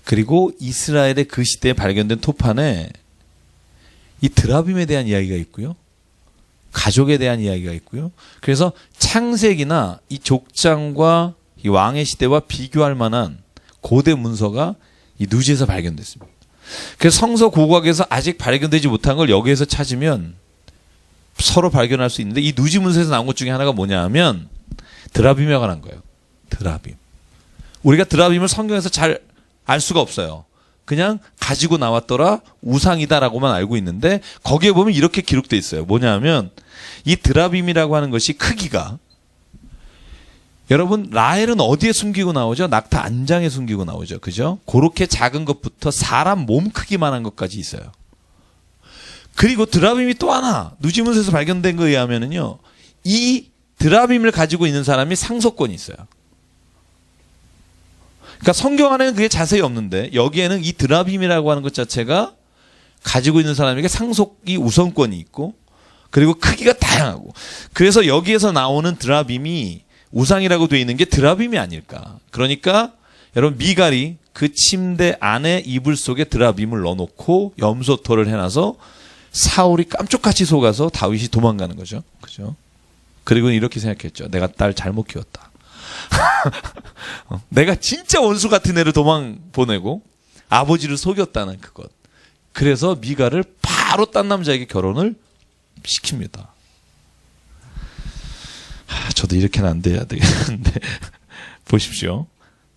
그리고 이스라엘의 그 시대에 발견된 토판에 이 드라빔에 대한 이야기가 있고요. 가족에 대한 이야기가 있고요. 그래서 창세기나 이 족장과 이 왕의 시대와 비교할 만한 고대 문서가 이 누지에서 발견됐습니다. 그래서 성서 고고학에서 아직 발견되지 못한 걸 여기에서 찾으면 서로 발견할 수 있는데 이 누지 문서에서 나온 것 중에 하나가 뭐냐 하면 드라빔에 관한 거예요. 드라빔. 우리가 드라빔을 성경에서 잘 알 수가 없어요. 그냥 가지고 나왔더라 우상이다라고만 알고 있는데 거기에 보면 이렇게 기록돼 있어요. 뭐냐 하면 이 드라빔이라고 하는 것이 크기가 여러분 라헬은 어디에 숨기고 나오죠? 낙타 안장에 숨기고 나오죠. 그죠? 그렇게 작은 것부터 사람 몸 크기만한 것까지 있어요. 그리고 드라빔이 또 하나 누지문서에서 발견된 거에 의하면은요. 이 드라빔을 가지고 있는 사람이 상속권이 있어요. 그러니까 성경 안에는 그게 자세히 없는데 여기에는 이 드라빔이라고 하는 것 자체가 가지고 있는 사람에게 상속이 우선권이 있고 그리고 크기가 다양하고 그래서 여기에서 나오는 드라빔이 우상이라고 되어 있는 게 드라빔이 아닐까. 그러니까 여러분 미갈이 그 침대 안에 이불 속에 드라빔을 넣어놓고 염소털을 해놔서 사울이 깜짝같이 속아서 다윗이 도망가는 거죠. 그죠? 그리고 이렇게 생각했죠. 내가 딸 잘못 키웠다. 내가 진짜 원수 같은 애를 도망 보내고 아버지를 속였다는 그것. 그래서 미갈을 바로 딴 남자에게 결혼을 시킵니다. 저도 이렇게는 안 돼야 되겠는데 보십시오.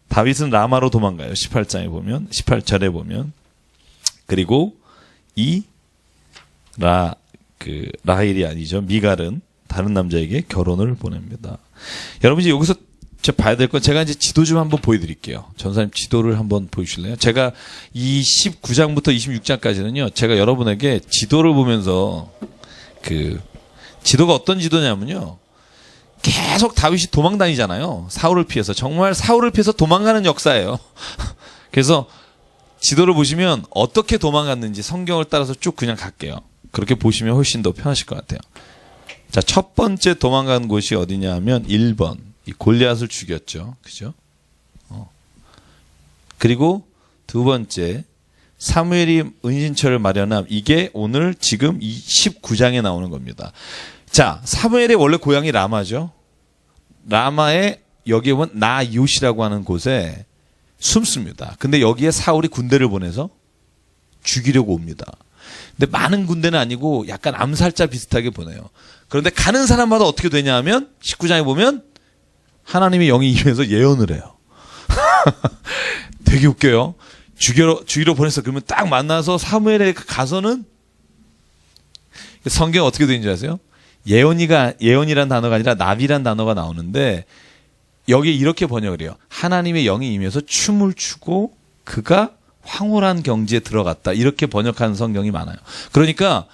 다윗은 라마로 도망가요. 18장에 보면 18절에 보면 그리고 이 라헬이 아니죠. 미갈은 다른 남자에게 결혼을 보냅니다. 여러분 이제 여기서 봐야 될 건 제가 이제 지도 좀 한번 보여드릴게요. 전사님 지도를 한번 보여주실래요? 제가 이 19장부터 26장까지는요. 제가 여러분에게 지도를 보면서 지도가 어떤 지도냐면요. 계속 다윗이 도망 다니잖아요. 사울을 피해서. 정말 사울을 피해서 도망가는 역사예요. 그래서 지도를 보시면 어떻게 도망갔는지 성경을 따라서 쭉 그냥 갈게요. 그렇게 보시면 훨씬 더 편하실 것 같아요. 자, 첫 번째 도망간 곳이 어디냐 하면 1번. 이 골리앗을 죽였죠. 그죠? 그리고 두 번째, 사무엘이 은신처를 마련함. 이게 오늘 지금 19장에 나오는 겁니다. 자, 사무엘의 원래 고향이 라마죠. 라마에 여기에 보면 나이옷이라고 하는 곳에 숨습니다. 근데 여기에 사울이 군대를 보내서 죽이려고 옵니다. 근데 많은 군대는 아니고 약간 암살자 비슷하게 보내요. 그런데 가는 사람마다 어떻게 되냐 하면 19장에 보면 하나님의 영이 임해서 예언을 해요. 되게 웃겨요. 죽이러 보냈어. 그러면 딱 만나서 사무엘에 가서는 성경 어떻게 되는지 아세요? 예언이란 단어가 아니라 나비란 단어가 나오는데 여기 이렇게 번역을 해요. 하나님의 영이 임해서 춤을 추고 그가 황홀한 경지에 들어갔다. 이렇게 번역하는 성경이 많아요. 그러니까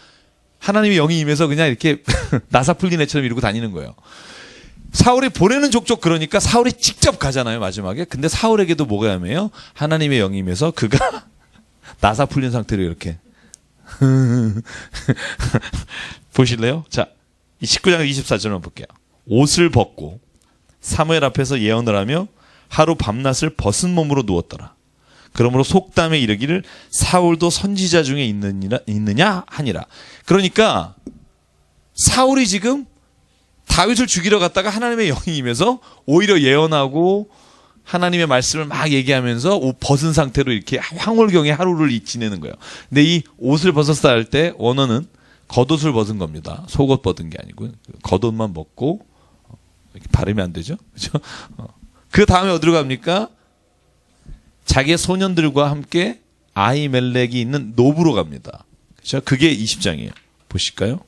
하나님의 영이 임해서 그냥 이렇게 나사 풀린 애처럼 이러고 다니는 거예요. 사울이 보내는 족족 그러니까 사울이 직접 가잖아요, 마지막에. 근데 사울에게도 뭐가 애매해요? 하나님의 영이 임해서 그가 나사 풀린 상태로 이렇게. 보실래요? 자, 19장 24절만 볼게요. 옷을 벗고 사무엘 앞에서 예언을 하며 하루 밤낮을 벗은 몸으로 누웠더라. 그러므로 속담에 이르기를 사울도 선지자 중에 있느냐 하니라. 그러니까 사울이 지금 다윗을 죽이러 갔다가 하나님의 영이 임해서 오히려 예언하고 하나님의 말씀을 막 얘기하면서 옷 벗은 상태로 이렇게 황홀경에 하루를 지내는 거예요. 근데 이 옷을 벗었다 할 때 원어는 겉옷을 벗은 겁니다. 속옷 벗은 게 아니고 겉옷만 벗고 이렇게 발음이 안 되죠. 그렇죠? 그 다음에 어디로 갑니까? 자기의 소년들과 함께 아히멜렉이 있는 노브로 갑니다. 그렇죠? 그게 20장이에요. 보실까요?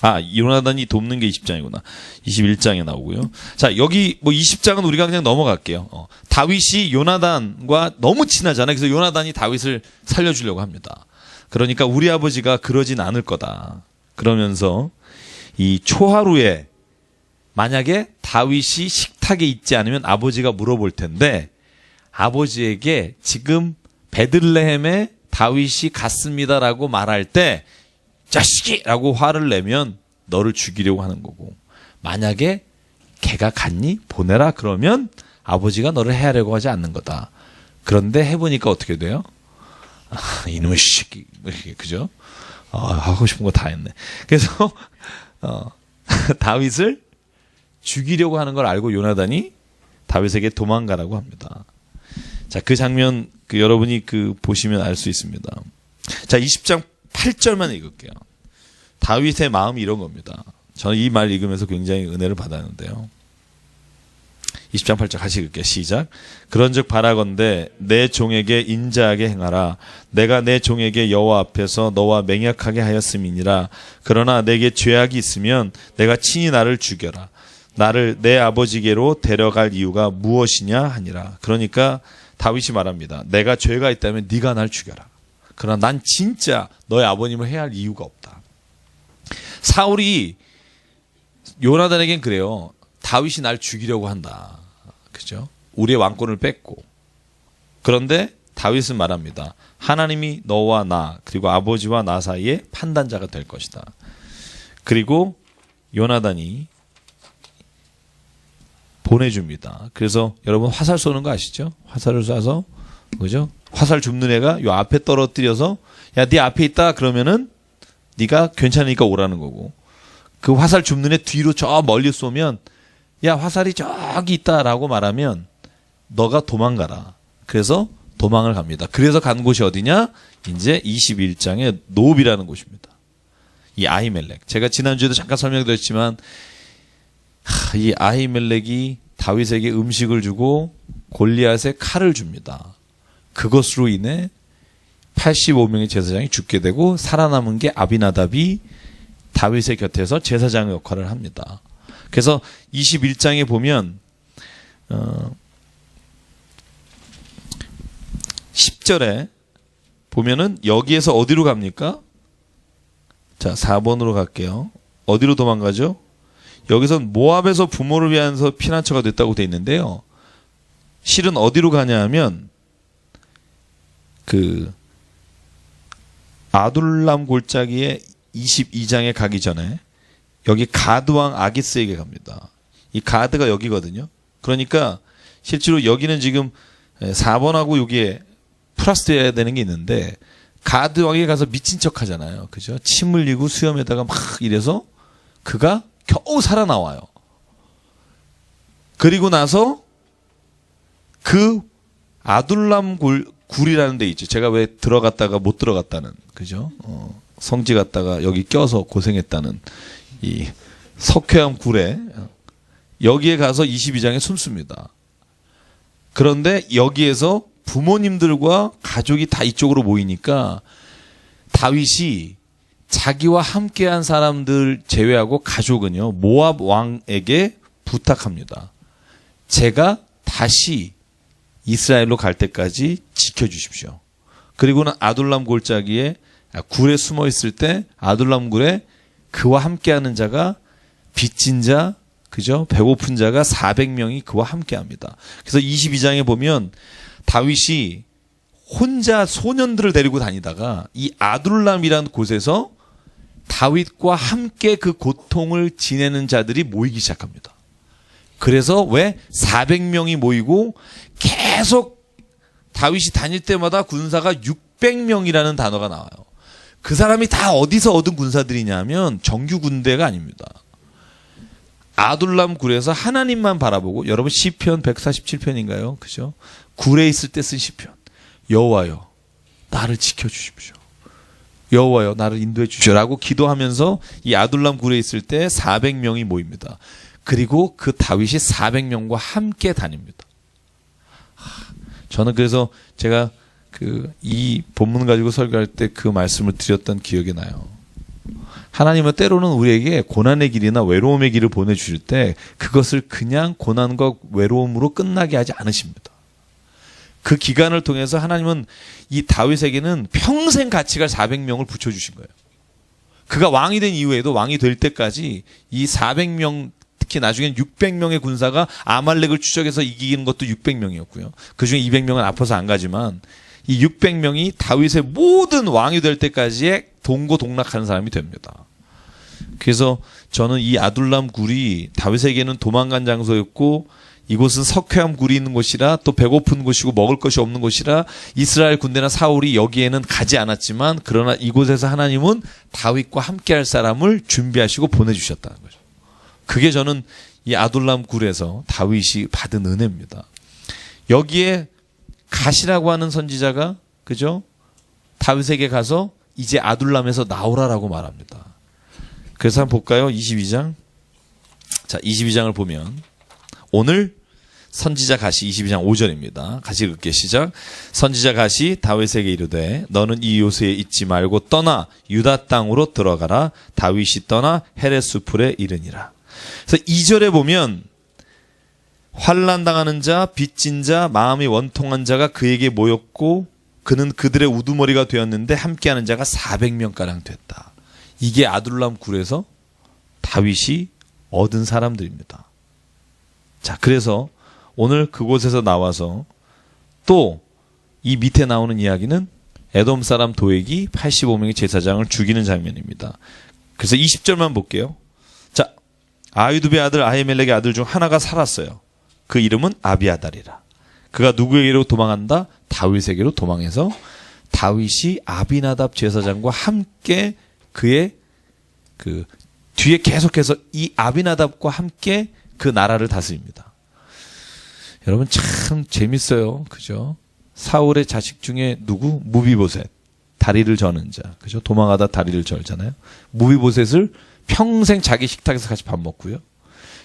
아, 요나단이 돕는 게 20장이구나. 21장에 나오고요. 자, 여기 뭐 20장은 우리가 그냥 넘어갈게요. 다윗이 요나단과 너무 친하잖아요. 그래서 요나단이 다윗을 살려주려고 합니다. 그러니까 우리 아버지가 그러진 않을 거다. 그러면서 이 초하루에 만약에 다윗이 식탁에 있지 않으면 아버지가 물어볼 텐데 아버지에게 지금 베들레헴에 다윗이 갔습니다라고 말할 때 자식이라고 화를 내면 너를 죽이려고 하는 거고 만약에 걔가 갔니? 보내라 그러면 아버지가 너를 해하려고 하지 않는 거다. 그런데 해보니까 어떻게 돼요? 이놈의 새끼 그죠? 하고 싶은 거 다 했네. 그래서 다윗을 죽이려고 하는 걸 알고 요나단이 다윗에게 도망가라고 합니다. 자, 그 장면 여러분이 보시면 알 수 있습니다. 자, 20장 8절만 읽을게요. 다윗의 마음이 이런 겁니다. 저는 이 말 읽으면서 굉장히 은혜를 받았는데요. 20장 8절 같이 읽을게요. 시작. 그런즉 바라건대 내 종에게 인자하게 행하라. 내가 내 종에게 여호와 앞에서 너와 맹약하게 하였음이니라. 그러나 내게 죄악이 있으면 내가 친히 나를 죽여라. 나를 내 아버지께로 데려갈 이유가 무엇이냐 하니라. 그러니까 다윗이 말합니다. 내가 죄가 있다면 네가 날 죽여라. 그러나 난 진짜 너의 아버님을 해야 할 이유가 없다. 사울이 요나단에겐 그래요. 다윗이 날 죽이려고 한다. 그죠? 우리의 왕권을 뺏고. 그런데 다윗은 말합니다. 하나님이 너와 나 그리고 아버지와 나 사이에 판단자가 될 것이다. 그리고 요나단이 보내줍니다. 그래서 여러분 화살 쏘는 거 아시죠? 화살을 쏴서 그죠? 화살 줍는 애가 요 앞에 떨어뜨려서 야, 네 앞에 있다 그러면은 네가 괜찮으니까 오라는 거고 그 화살 줍는 애 뒤로 저 멀리 쏘면 야, 화살이 저기 있다라고 말하면 너가 도망가라. 그래서 도망을 갑니다. 그래서 간 곳이 어디냐? 이제 21장의 노비라는 곳입니다. 이 아히멜렉. 제가 지난주에도 잠깐 설명드렸지만 이 아히멜렉이 다윗에게 음식을 주고 골리앗에 칼을 줍니다. 그것으로 인해 85명의 제사장이 죽게 되고 살아남은 게 아비나답이 다윗의 곁에서 제사장의 역할을 합니다. 그래서 21장에 보면 10절에 보면은 여기에서 어디로 갑니까? 자, 4번으로 갈게요. 어디로 도망가죠? 여기선 모압에서 부모를 위하여서 피난처가 됐다고 돼 있는데요. 실은 어디로 가냐 하면 그 아둘람 골짜기의 22장에 가기 전에 여기 가드 왕 아기스에게 갑니다. 이 가드가 여기거든요. 그러니까 실제로 여기는 지금 4번하고 여기에 플러스돼야 되는 게 있는데 가드 왕에게 가서 미친 척 하잖아요. 그죠? 침 흘리고 수염에다가 막 이래서 그가 겨우 살아나와요. 그리고 나서 그 아둘람 굴이라는 데 있죠. 제가 왜 들어갔다가 못 들어갔다는, 그죠? 성지 갔다가 여기 껴서 고생했다는 이 석회암 굴에 여기에 가서 22장에 숨습니다. 그런데 여기에서 부모님들과 가족이 다 이쪽으로 모이니까 다윗이 자기와 함께한 사람들 제외하고 가족은요, 모압 왕에게 부탁합니다. 제가 다시 이스라엘로 갈 때까지 지켜주십시오. 그리고는 아둘람 골짜기에 굴에 숨어 있을 때 아둘람 굴에 그와 함께하는 자가 빚진 자, 그죠? 배고픈 자가 400명이 그와 함께합니다. 그래서 22장에 보면 다윗이 혼자 소년들을 데리고 다니다가 이 아둘람이라는 곳에서 다윗과 함께 그 고통을 지내는 자들이 모이기 시작합니다. 그래서 왜 400명이 모이고 계속 다윗이 다닐 때마다 군사가 600명이라는 단어가 나와요. 그 사람이 다 어디서 얻은 군사들이냐면 정규 군대가 아닙니다. 아둘람 굴에서 하나님만 바라보고, 여러분 시편 147편인가요? 그죠? 굴에 있을 때 쓴 시편. 여호와여 나를 지켜주십시오. 여호와여 나를 인도해 주시오라고 기도하면서 이 아둘람 굴에 있을 때 400명이 모입니다. 그리고 그 다윗이 400명과 함께 다닙니다. 저는 그래서 제가 이 본문 가지고 설교할 때 그 말씀을 드렸던 기억이 나요. 하나님은 때로는 우리에게 고난의 길이나 외로움의 길을 보내주실 때 그것을 그냥 고난과 외로움으로 끝나게 하지 않으십니다. 그 기간을 통해서 하나님은 이 다윗에게는 평생 같이 갈 400명을 붙여주신 거예요. 그가 왕이 된 이후에도 왕이 될 때까지 이 400명, 특히 나중엔 600명의 군사가 아말렉을 추적해서 이기는 것도 600명이었고요. 그중에 200명은 아파서 안 가지만 이 600명이 다윗의 모든 왕이 될 때까지의 동고동락하는 사람이 됩니다. 그래서 저는 이 아둘람 굴이 다윗에게는 도망간 장소였고, 이곳은 석회암 굴이 있는 곳이라 또 배고픈 곳이고 먹을 것이 없는 곳이라 이스라엘 군대나 사울이 여기에는 가지 않았지만, 그러나 이곳에서 하나님은 다윗과 함께할 사람을 준비하시고 보내주셨다는 거죠. 그게 저는 이 아둘람 굴에서 다윗이 받은 은혜입니다. 여기에 갓이라고 하는 선지자가, 그죠? 다윗에게 가서 이제 아둘람에서 나오라라고 말합니다. 그래서 한번 볼까요? 22장. 자, 22장을 보면 오늘 선지자 갓이 22장 5절입니다. 같이 읽을게요. 시작. 선지자 갓이 다윗에게 이르되 너는 이 요새에 있지 말고 떠나 유다 땅으로 들어가라. 다윗이 떠나 헤레스풀에 이르니라. 그래서 2절에 보면 환난 당하는 자, 빚진 자, 마음이 원통한 자가 그에게 모였고 그는 그들의 우두머리가 되었는데 함께하는 자가 400명가량 됐다. 이게 아둘람 굴에서 다윗이 얻은 사람들입니다. 자, 그래서 오늘 그곳에서 나와서 또 이 밑에 나오는 이야기는 에돔 사람 도액이 85명의 제사장을 죽이는 장면입니다. 그래서 20절만 볼게요. 자, 아히두베의 아들 아히멜렉의 아들 중 하나가 살았어요. 그 이름은 아비아달이라. 그가 누구에게로 도망한다? 다윗에게로 도망해서 다윗이 아비나답 제사장과 함께 그의 그 뒤에 계속해서 이 아비나답과 함께 그 나라를 다스립니다. 여러분 참 재밌어요. 그죠? 사울의 자식 중에 누구? 무비보셋. 다리를 저는 자. 그죠? 도망하다 다리를 절잖아요. 무비보셋을 평생 자기 식탁에서 같이 밥 먹고요.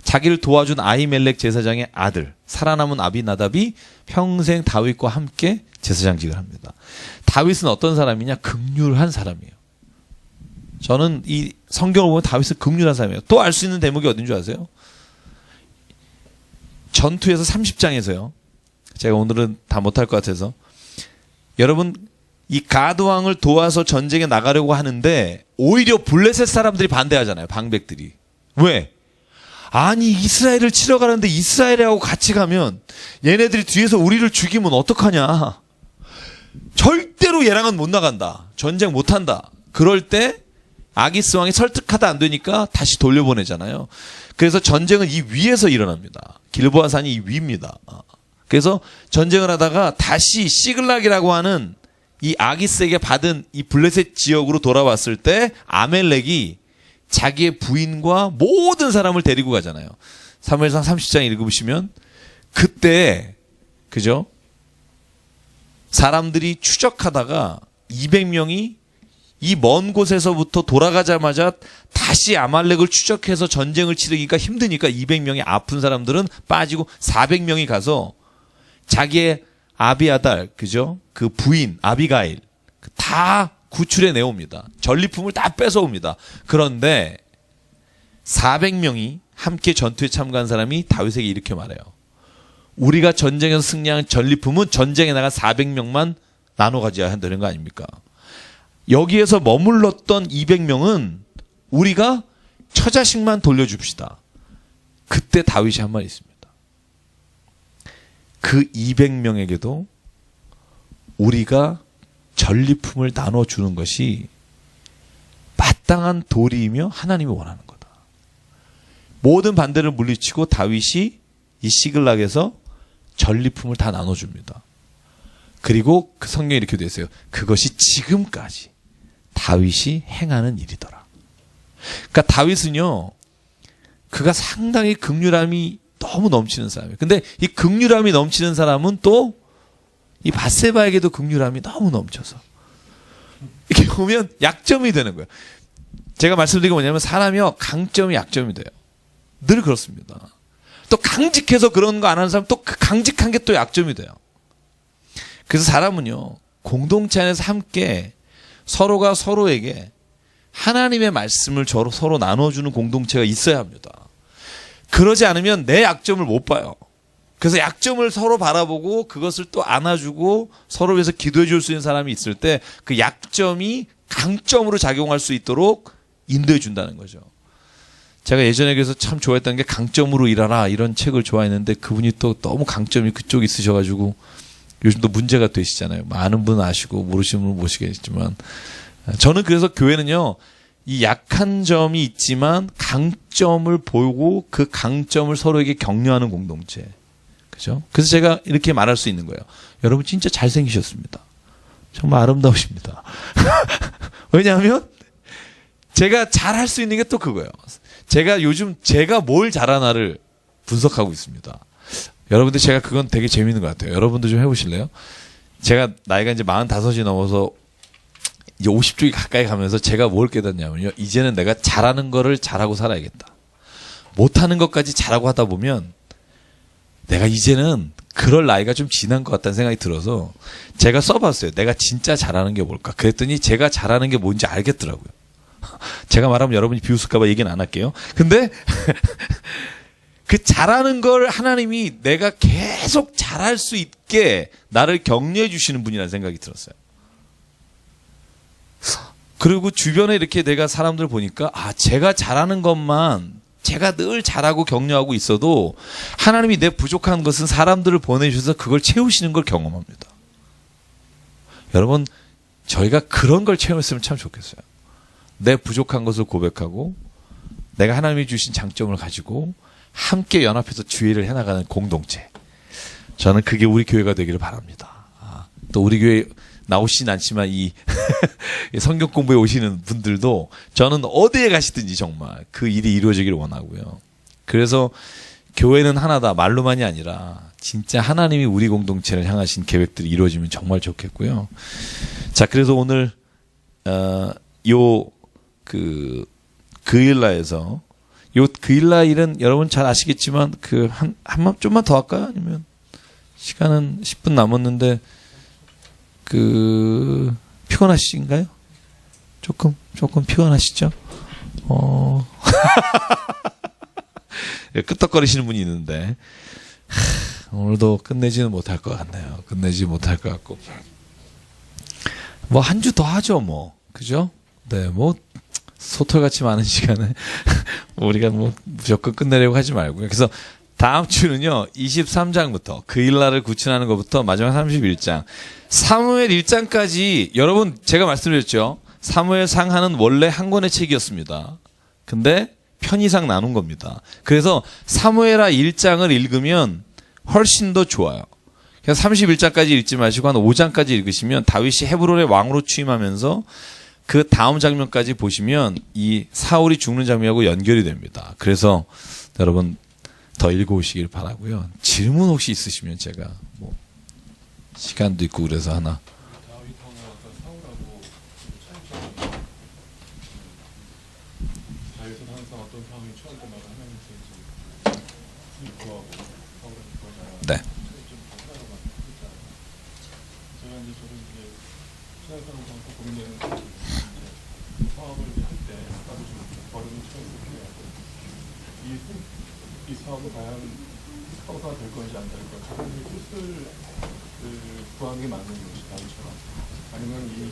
자기를 도와준 아히멜렉 제사장의 아들, 살아남은 아비나답이 평생 다윗과 함께 제사장직을 합니다. 다윗은 어떤 사람이냐? 긍휼한 사람이에요. 저는 이 성경을 보면 다윗은 긍휼한 사람이에요. 또 알 수 있는 대목이 어딘 줄 아세요? 전투에서 30장에서요. 제가 오늘은 다 못할 것 같아서. 여러분, 이 가드 왕을 도와서 전쟁에 나가려고 하는데 오히려 블레셋 사람들이 반대하잖아요. 방백들이. 왜? 아니 이스라엘을 치러 가는데 이스라엘하고 같이 가면 얘네들이 뒤에서 우리를 죽이면 어떡하냐. 절대로 얘랑은 못 나간다. 전쟁 못한다. 그럴 때 아기스 왕이 설득하다 안 되니까 다시 돌려보내잖아요. 그래서 전쟁은 이 위에서 일어납니다. 길보아 산이 이 위입니다. 그래서 전쟁을 하다가 다시 시글락이라고 하는 이 아기스에게 받은 이 블레셋 지역으로 돌아왔을 때 아멜렉이 자기의 부인과 모든 사람을 데리고 가잖아요. 사무엘상 30장 읽어보시면 그때 그죠? 사람들이 추적하다가 200명이 이 먼 곳에서부터 돌아가자마자 다시 아말렉을 추적해서 전쟁을 치르기가 힘드니까 200명이 아픈 사람들은 빠지고 400명이 가서 자기의 아비아달, 그죠? 그 부인, 아비가일, 다 구출해 내옵니다. 전리품을 다 뺏어옵니다. 그런데 400명이 함께 전투에 참가한 사람이 다윗에게 이렇게 말해요. 우리가 전쟁에서 승리한 전리품은 전쟁에 나간 400명만 나눠 가져야 한다는 거 아닙니까? 여기에서 머물렀던 200명은 우리가 처자식만 돌려줍시다. 그때 다윗이 한 말이 있습니다. 그 200명에게도 우리가 전리품을 나눠주는 것이 마땅한 도리이며 하나님이 원하는 거다. 모든 반대를 물리치고 다윗이 이 시글락에서 전리품을 다 나눠줍니다. 그리고 그 성경에 이렇게 되어 있어요. 그것이 지금까지 다윗이 행하는 일이더라. 그러니까 다윗은요, 그가 상당히 긍휼함이 너무 넘치는 사람이에요. 근데 이 긍휼함이 넘치는 사람은 또 이 밧세바에게도 긍휼함이 너무 넘쳐서 이렇게 보면 약점이 되는 거예요. 제가 말씀드린 게 뭐냐면 사람이요, 강점이 약점이 돼요. 늘 그렇습니다. 또 강직해서 그런 거 안 하는 사람 또 그 강직한 게 또 약점이 돼요. 그래서 사람은요, 공동체 안에서 함께 서로가 서로에게 하나님의 말씀을 서로 나눠주는 공동체가 있어야 합니다. 그러지 않으면 내 약점을 못 봐요. 그래서 약점을 서로 바라보고 그것을 또 안아주고 서로 위해서 기도해 줄 수 있는 사람이 있을 때 그 약점이 강점으로 작용할 수 있도록 인도해 준다는 거죠. 제가 예전에 그래서 참 좋아했던 게 강점으로 일하라 이런 책을 좋아했는데 그분이 또 너무 강점이 그쪽에 있으셔가지고 요즘도 문제가 되시잖아요. 많은 분 아시고 모르시는 분은 모르시겠지만 저는 그래서 교회는요, 이 약한 점이 있지만 강점을 보고 그 강점을 서로에게 격려하는 공동체. 그죠? 그래서 제가 이렇게 말할 수 있는 거예요. 여러분 진짜 잘생기셨습니다. 정말 아름다우십니다. 왜냐하면 제가 잘할 수 있는 게 또 그거예요. 제가 요즘 제가 뭘 잘하나를 분석하고 있습니다. 여러분들 제가 그건 되게 재밌는 것 같아요. 여러분도 좀 해보실래요? 제가 나이가 이제 45이 넘어서 이제 50쪽이 가까이 가면서 제가 뭘 깨닫냐면요. 이제는 내가 잘하는 거를 잘하고 살아야겠다. 못하는 것까지 잘하고 하다 보면 내가 이제는 그럴 나이가 좀 지난 것 같다는 생각이 들어서 제가 써봤어요. 내가 진짜 잘하는 게 뭘까? 그랬더니 제가 잘하는 게 뭔지 알겠더라고요. 제가 말하면 여러분이 비웃을까봐 얘기는 안 할게요. 근데 그 잘하는 걸 하나님이 내가 계속 잘할 수 있게 나를 격려해 주시는 분이라는 생각이 들었어요. 그리고 주변에 이렇게 내가 사람들 보니까 제가 잘하는 것만 제가 늘 잘하고 격려하고 있어도 하나님이 내 부족한 것은 사람들을 보내주셔서 그걸 채우시는 걸 경험합니다. 여러분 저희가 그런 걸 체험했으면 참 좋겠어요. 내 부족한 것을 고백하고 내가 하나님이 주신 장점을 가지고 함께 연합해서 주의를 해나가는 공동체. 저는 그게 우리 교회가 되기를 바랍니다. 또 우리 교회 나오시진 않지만 이 성경 공부에 오시는 분들도 저는 어디에 가시든지 정말 그 일이 이루어지기를 원하고요. 그래서 교회는 하나다 말로만이 아니라 진짜 하나님이 우리 공동체를 향하신 계획들이 이루어지면 정말 좋겠고요. 자, 그래서 오늘 그일라에서 요 그일라 일은 여러분 잘 아시겠지만 한번 좀만 더 할까요? 아니면 시간은 10분 남았는데 피곤하신가요? 조금 피곤하시죠? 끄떡거리시는 분이 있는데 오늘도 끝내지는 못할 것 같네요. 끝내지 못할 것 같고 뭐 한 주 더 하죠, 뭐 그죠? 네, 뭐 소털같이 많은 시간에 우리가 뭐 무조건 끝내려고 하지 말고요. 그래서 다음 주는요, 23장부터, 그 일날을 구친하는 것부터 마지막 31장. 사무엘 1장까지, 여러분, 제가 말씀드렸죠. 사무엘 상하는 원래 한 권의 책이었습니다. 근데 편의상 나눈 겁니다. 그래서 사무엘하 1장을 읽으면 훨씬 더 좋아요. 그래서 31장까지 읽지 마시고 한 5장까지 읽으시면 다윗이 헤브론의 왕으로 취임하면서 그 다음 장면까지 보시면 이 사울이 죽는 장면하고 연결이 됩니다. 그래서 여러분 더 읽어오시길 바라고요. 질문 혹시 있으시면 제가 뭐 시간도 있고 그래서 하나. 네. 이 사업은 과연 사업화가 될 건지 안 될 건지 하나님의 뜻을 구하는 게 맞는 것이 다윗처럼 아니면 이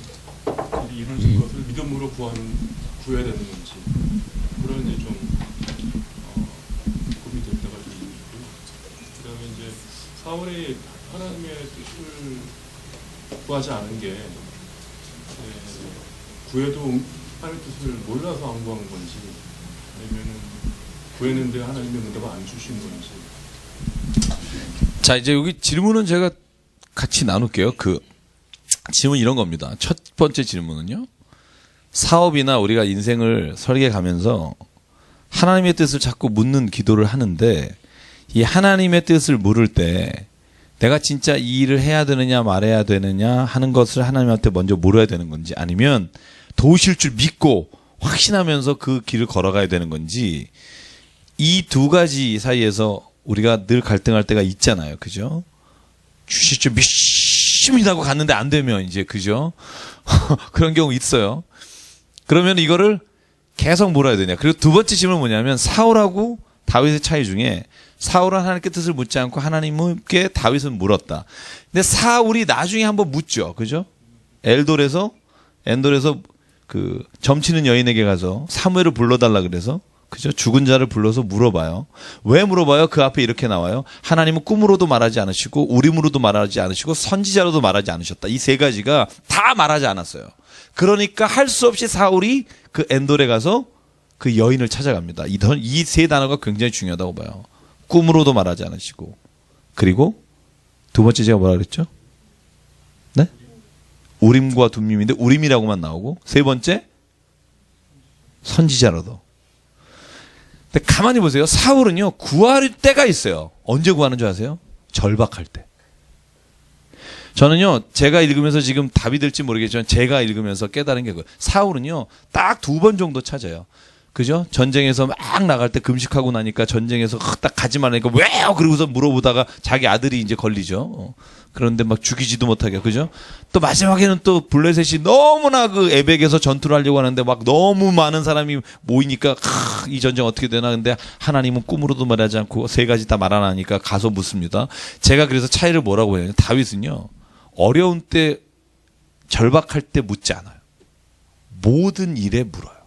일이 이루어진 것을 믿음으로 구해야 되는 건지 그런 이제 좀 고민이 될 때가 좀 있고요. 그다음에 이제 사울이 하나님의 뜻을 구하지 않은 게 구해도 하나님의 뜻을 몰라서 안 구한 건지 아니면은 구했는데 하나님의 응답을 안 주신 건지. 자, 이제 여기 질문은 제가 같이 나눌게요. 그 질문 이런 겁니다. 첫 번째 질문은요. 사업이나 우리가 인생을 설계 가면서 하나님의 뜻을 자꾸 묻는 기도를 하는데 이 하나님의 뜻을 물을 때 내가 진짜 이 일을 해야 되느냐 말해야 되느냐 하는 것을 하나님한테 먼저 물어야 되는 건지 아니면 도우실 줄 믿고 확신하면서 그 길을 걸어가야 되는 건지 이 두 가지 사이에서 우리가 늘 갈등할 때가 있잖아요. 그죠? 주실 줄 믿습니다고 갔는데 안 되면 이제 그죠? 그런 경우 있어요. 그러면 이거를 계속 물어야 되냐. 그리고 두 번째 질문은 뭐냐면 사울하고 다윗의 차이 중에 사울은 하나님께 뜻을 묻지 않고 하나님께 다윗은 물었다. 근데 사울이 나중에 한번 묻죠. 그죠? 엔돌에서 그 점치는 여인에게 가서 사무엘을 불러달라 그래서 그죠? 죽은 자를 불러서 물어봐요. 왜 물어봐요? 그 앞에 이렇게 나와요. 하나님은 꿈으로도 말하지 않으시고 우림으로도 말하지 않으시고 선지자로도 말하지 않으셨다. 이 세 가지가 다 말하지 않았어요. 그러니까 할 수 없이 사울이 그 엔돌에 가서 그 여인을 찾아갑니다. 이 세 단어가 굉장히 중요하다고 봐요. 꿈으로도 말하지 않으시고 그리고 두 번째 제가 뭐라 그랬죠? 네? 우림과 둠밈인데 우림이라고만 나오고 세 번째 선지자로도. 근데 가만히 보세요. 사울은요, 구할 때가 있어요. 언제 구하는 줄 아세요? 절박할 때. 저는요, 제가 읽으면서 지금 답이 될지 모르겠지만, 제가 읽으면서 깨달은 게 사울은요, 딱 2번 정도 찾아요. 그죠? 전쟁에서 막 나갈 때 금식하고 나니까 전쟁에서 딱 가지 말라니까 왜요? 그러고서 물어보다가 자기 아들이 이제 걸리죠. 그런데 막 죽이지도 못하게. 그죠? 또 마지막에는 또 블레셋이 너무나 그 에벡에서 전투를 하려고 하는데 막 너무 많은 사람이 모이니까 이 전쟁 어떻게 되나. 근데 하나님은 꿈으로도 말하지 않고 세 가지 다 말 안 하니까 가서 묻습니다. 제가 그래서 차이를 뭐라고 해요? 다윗은요. 어려운 때 절박할 때 묻지 않아요. 모든 일에 물어요.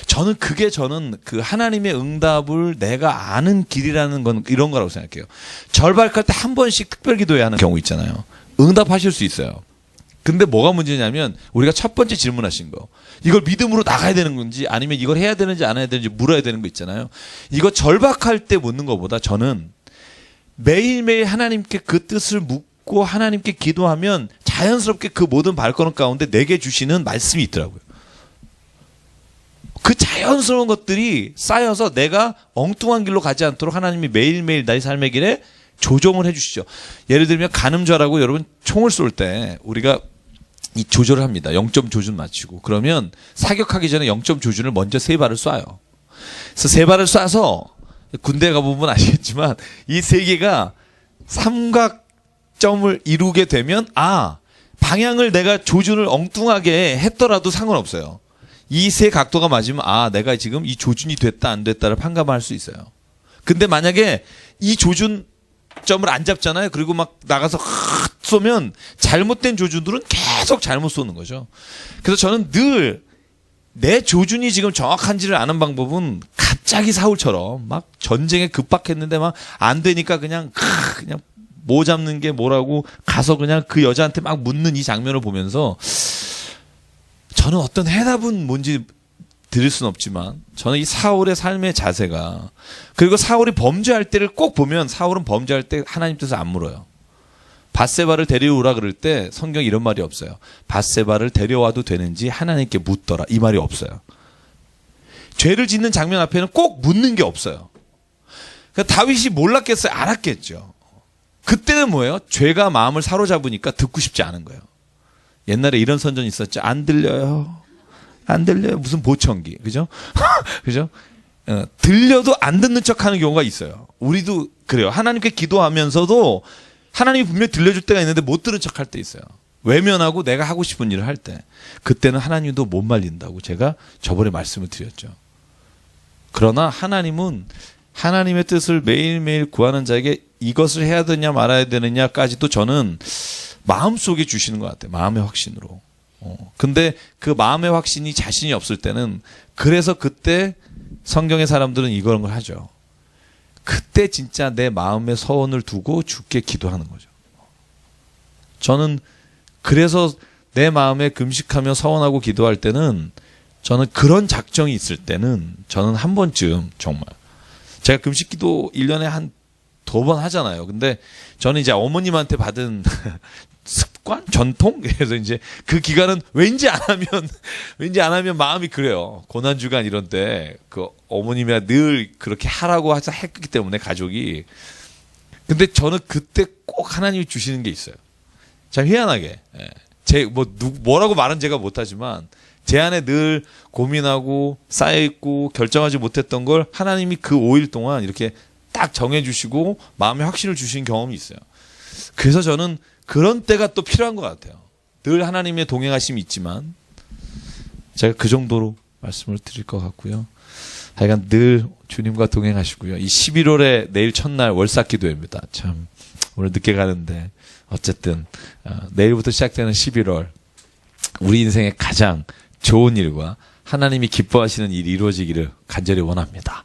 저는 그 하나님의 응답을 내가 아는 길이라는 건 이런 거라고 생각해요. 절박할 때 한 번씩 특별 기도해야 하는 경우 있잖아요. 응답하실 수 있어요. 근데 뭐가 문제냐면 우리가 첫 번째 질문하신 거. 이걸 믿음으로 나가야 되는 건지 아니면 이걸 해야 되는지 안 해야 되는지 물어야 되는 거 있잖아요. 이거 절박할 때 묻는 것보다 저는 매일매일 하나님께 그 뜻을 묻고 하나님께 기도하면 자연스럽게 그 모든 발걸음 가운데 내게 주시는 말씀이 있더라고요. 그 자연스러운 것들이 쌓여서 내가 엉뚱한 길로 가지 않도록 하나님이 매일매일 나의 삶의 길에 조정을 해주시죠. 예를 들면 간음죄라고 여러분 총을 쏠 때 우리가 이 조절을 합니다. 0점 조준 맞추고. 그러면 사격하기 전에 0점 조준을 먼저 3발을 쏴요. 그래서 3발을 쏴서 군대 가보면 아시겠지만 이 3개가 삼각점을 이루게 되면 방향을 내가 조준을 엉뚱하게 했더라도 상관없어요. 이 세 각도가 맞으면 내가 지금 이 조준이 됐다 안 됐다를 판가름할 수 있어요. 근데 만약에 이 조준점을 안 잡잖아요. 그리고 막 나가서 쏘면 잘못된 조준들은 계속 잘못 쏘는 거죠. 그래서 저는 늘 내 조준이 지금 정확한지를 아는 방법은 갑자기 사울처럼 막 전쟁에 급박했는데 막 안 되니까 그냥 뭐 잡는 게 뭐라고 가서 그냥 그 여자한테 막 묻는 이 장면을 보면서 저는 어떤 해답은 뭔지 드릴 수는 없지만 저는 이 사울의 삶의 자세가, 그리고 사울이 범죄할 때를 꼭 보면 사울은 범죄할 때 하나님 뜻을 안 물어요. 밧세바를 데려오라 그럴 때 성경에 이런 말이 없어요. 밧세바를 데려와도 되는지 하나님께 묻더라, 이 말이 없어요. 죄를 짓는 장면 앞에는 꼭 묻는 게 없어요. 그러니까 다윗이 몰랐겠어요? 알았겠죠. 그때는 뭐예요? 죄가 마음을 사로잡으니까 듣고 싶지 않은 거예요. 옛날에 이런 선전이 있었죠. 안 들려요. 안 들려요. 무슨 보청기. 그죠? 그죠? 들려도 안 듣는 척 하는 경우가 있어요. 우리도 그래요. 하나님께 기도하면서도 하나님이 분명히 들려줄 때가 있는데 못 들은 척 할 때 있어요. 외면하고 내가 하고 싶은 일을 할 때. 그때는 하나님도 못 말린다고 제가 저번에 말씀을 드렸죠. 그러나 하나님은 하나님의 뜻을 매일매일 구하는 자에게 이것을 해야 되냐 말아야 되느냐까지도 저는 마음속에 주시는 것 같아요. 마음의 확신으로. 근데 그 마음의 확신이 자신이 없을 때는, 그래서 그때 성경의 사람들은 이런 걸 하죠. 그때 진짜 내 마음의 서원을 두고 주께 기도하는 거죠. 저는 그래서 내 마음에 금식하며 서원하고 기도할 때는, 저는 그런 작정이 있을 때는 저는 한 번쯤 정말, 제가 금식 기도 1년에 한 2번 하잖아요. 근데 저는 이제 어머님한테 받은 습관? 전통? 그래서 이제 그 기간은 왠지 안 하면 마음이 그래요. 고난주간 이런 때 그 어머님이 늘 그렇게 하라고 했기 때문에 가족이. 근데 저는 그때 꼭 하나님이 주시는 게 있어요. 참 희한하게. 뭐라고 말은 제가 못하지만 제 안에 늘 고민하고 쌓여있고 결정하지 못했던 걸 하나님이 그 5일 동안 이렇게 딱 정해주시고 마음의 확신을 주신 경험이 있어요. 그래서 저는 그런 때가 또 필요한 것 같아요. 늘 하나님의 동행하심이 있지만 제가 그 정도로 말씀을 드릴 것 같고요. 하여간 늘 주님과 동행하시고요. 이 11월에 내일 첫날 월삭기도회입니다. 참 오늘 늦게 가는데 어쨌든 내일부터 시작되는 11월, 우리 인생의 가장 좋은 일과 하나님이 기뻐하시는 일이 이루어지기를 간절히 원합니다.